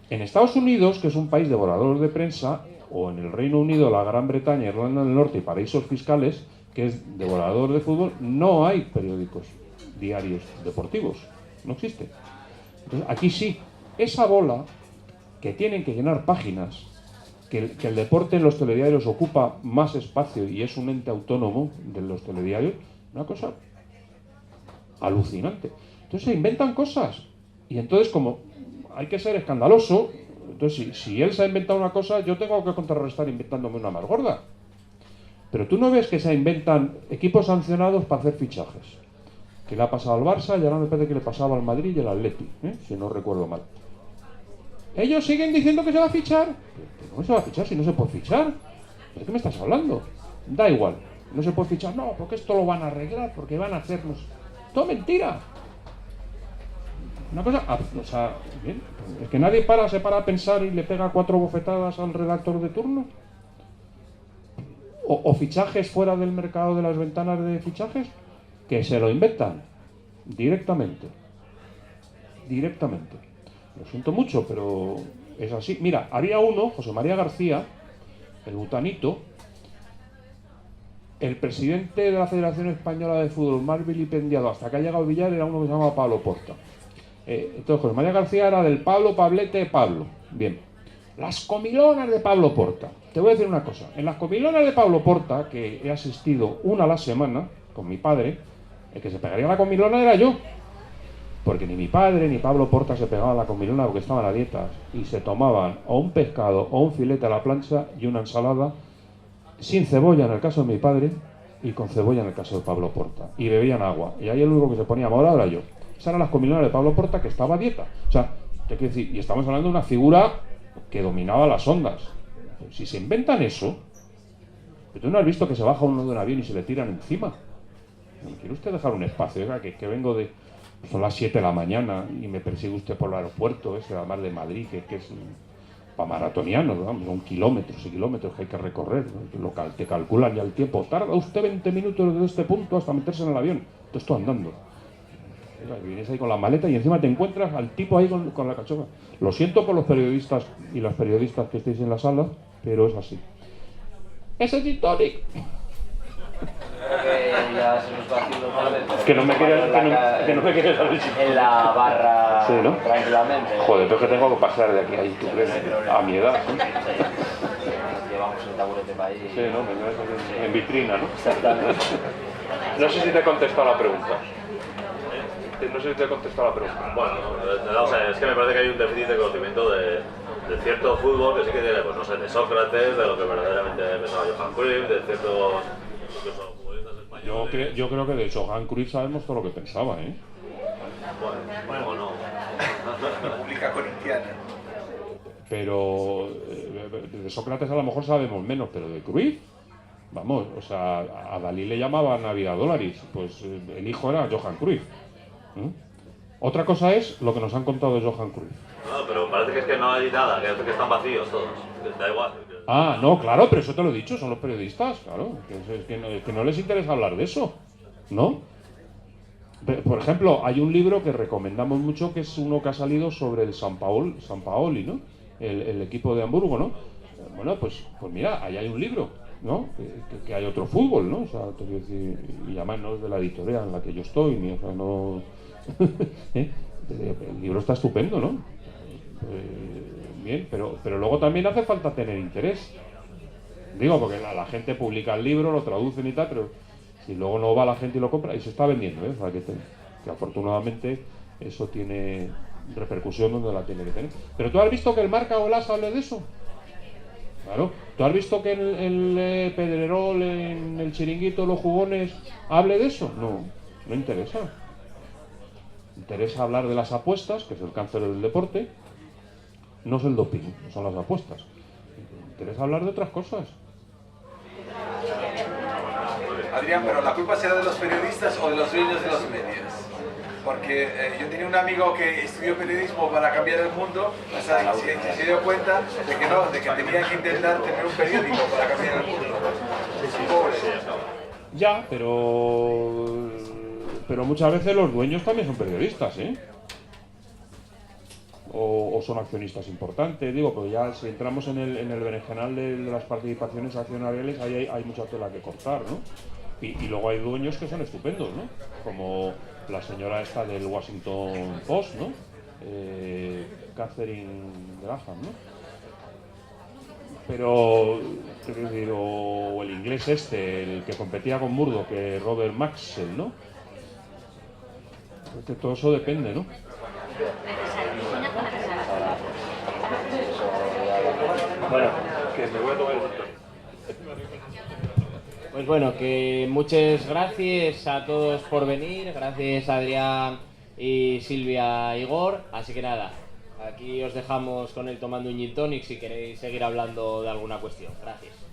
en Estados Unidos, que es un país devorador de prensa, o en el Reino Unido, la Gran Bretaña, Irlanda del Norte y paraísos fiscales, que es devorador de fútbol, no hay periódicos diarios deportivos, no existe. Entonces, aquí sí, esa bola que tienen que llenar páginas, que el deporte en los telediarios ocupa más espacio y es un ente autónomo de los telediarios, una cosa alucinante. Entonces se inventan cosas y entonces, como hay que ser escandaloso, entonces si él se ha inventado una cosa, yo tengo que contrarrestar inventándome una más gorda. Pero tú no ves que se inventan equipos sancionados para hacer fichajes, que le ha pasado al Barça y ahora me parece que le pasaba al Madrid y al Atleti, si no recuerdo mal. Ellos siguen diciendo que se va a fichar. ¿Pero cómo se va a fichar si no se puede fichar? ¿De qué me estás hablando? Da igual, no se puede fichar. No, porque esto lo van a arreglar, porque van a hacernos... ¡Todo mentira! Una cosa... o sea, bien, es que nadie se para a pensar y le pega 4 bofetadas al redactor de turno. O fichajes fuera del mercado de las ventanas de fichajes, que se lo inventan directamente. Lo siento mucho, pero es así. Mira, había uno, José María García, el butanito, el presidente de la Federación Española de Fútbol más vilipendiado hasta que ha llegado Villar era uno que se llamaba Pablo Porta. Entonces José María García era del Pablo Pablete Pablo. Bien. Las comilonas de Pablo Porta. Te voy a decir una cosa. En las comilonas de Pablo Porta, que he asistido una a la semana con mi padre, el que se pegaría a la comilona era yo. Porque ni mi padre ni Pablo Porta se pegaban a la comilona porque estaban a dietas y se tomaban o un pescado o un filete a la plancha y una ensalada sin cebolla en el caso de mi padre y con cebolla en el caso de Pablo Porta. Y bebían agua. Y ahí el único que se ponía morado era yo. Esas eran las comilonas de Pablo Porta, que estaba a dieta. O sea, te quiero decir, y estamos hablando de una figura que dominaba las ondas. Si se inventan eso, ¿tú no has visto que se baja uno de un avión y se le tiran encima? ¿Quiere usted dejar un espacio? Que vengo de... Son las 7 de la mañana y me persigue usted por el aeropuerto, además de Madrid, que es para maratonianos, ¿no? Son kilómetros y kilómetros que hay que recorrer, ¿no? Te calculan ya el tiempo. Tarda usted 20 minutos desde este punto hasta meterse en el avión. Te estoy andando. Vienes ahí con la maleta y encima te encuentras al tipo ahí con la cachofa. Lo siento por los periodistas y las periodistas que estéis en la sala, pero es así. ¡Ese gin tonic! Que ya se nos va haciendo tarde. Que no me quieres dar el en la barra, sí, ¿no? Tranquilamente. Joder, pero es que tengo que pasar de aquí a ahí, ¿tú crees? A mi edad, ¿sí? Llevamos el taburete para ahí. Sí, ¿no? Me llevas en vitrina, ¿no? Exactamente. No sé si te he contestado la pregunta. No sé si te he contestado la pregunta. Bueno, o sea, es que me parece que hay un déficit de conocimiento de cierto fútbol que sí que tiene, pues no sé, de Sócrates, de lo que verdaderamente pensaba Johan Cruyff, de ciertos incluso futbolistas españoles. Yo creo que de Johan Cruyff sabemos todo lo que pensaba, ¿eh? Bueno, no. República Corintiana. Pero de Sócrates a lo mejor sabemos menos, pero de Cruyff, vamos, o sea, a Dalí le llamaban Navidad Dólares, pues el hijo era Johan Cruyff. Otra cosa es lo que nos han contado de Johan Cruyff. No, pero parece que es que no hay nada, que están vacíos todos. Da igual. Ah, no, claro, pero eso te lo he dicho, son los periodistas, claro. Que no les interesa hablar de eso, ¿no? Por ejemplo, hay un libro que recomendamos mucho, que es uno que ha salido sobre el San Paoli, ¿no? El equipo de Hamburgo, ¿no? Bueno, pues mira, ahí hay un libro, ¿no? Que hay otro fútbol, ¿no? O sea, te quiero decir, y además no es de la editorial en la que yo estoy, ni, o sea, no... El libro está estupendo, ¿no? Bien, pero luego también hace falta tener interés. Digo, porque la gente publica el libro, lo traducen y tal, pero si luego no va la gente y lo compra, y se está vendiendo, ¿eh? O sea, que afortunadamente eso tiene repercusión donde la tiene que tener. Pero tú has visto que el Marca o el As hable de eso. Claro. ¿Tú has visto que el Pedrerol, en el Chiringuito, los jugones, hable de eso? No interesa. Interesa hablar de las apuestas, que es el cáncer del deporte. No es el doping, son las apuestas. Interesa hablar de otras cosas. Adrián, pero ¿la culpa será de los periodistas o de los dueños de los medios? Porque yo tenía un amigo que estudió periodismo para cambiar el mundo, se dio cuenta de que no, de que tenía que intentar tener un periódico para cambiar el mundo. Pobre. Ya, pero muchas veces los dueños también son periodistas, ¿eh? O son accionistas importantes, digo, porque ya si entramos en el berenjenal de las participaciones accionariales, ahí hay mucha tela que cortar, ¿no? Y luego hay dueños que son estupendos, ¿no? Como la señora esta del Washington Post, ¿no? Catherine Graham, ¿no? Pero, quiero decir, o el inglés este, el que competía con Murdoch, que Robert Maxwell, ¿no? Porque todo eso depende, ¿no? Bueno, Que me voy a tomar el doctor. pues bueno, que muchas gracias a todos por venir, gracias Adrián y Silvia Igor, así que nada, aquí os dejamos con el tomando un gin tonic si queréis seguir hablando de alguna cuestión. Gracias.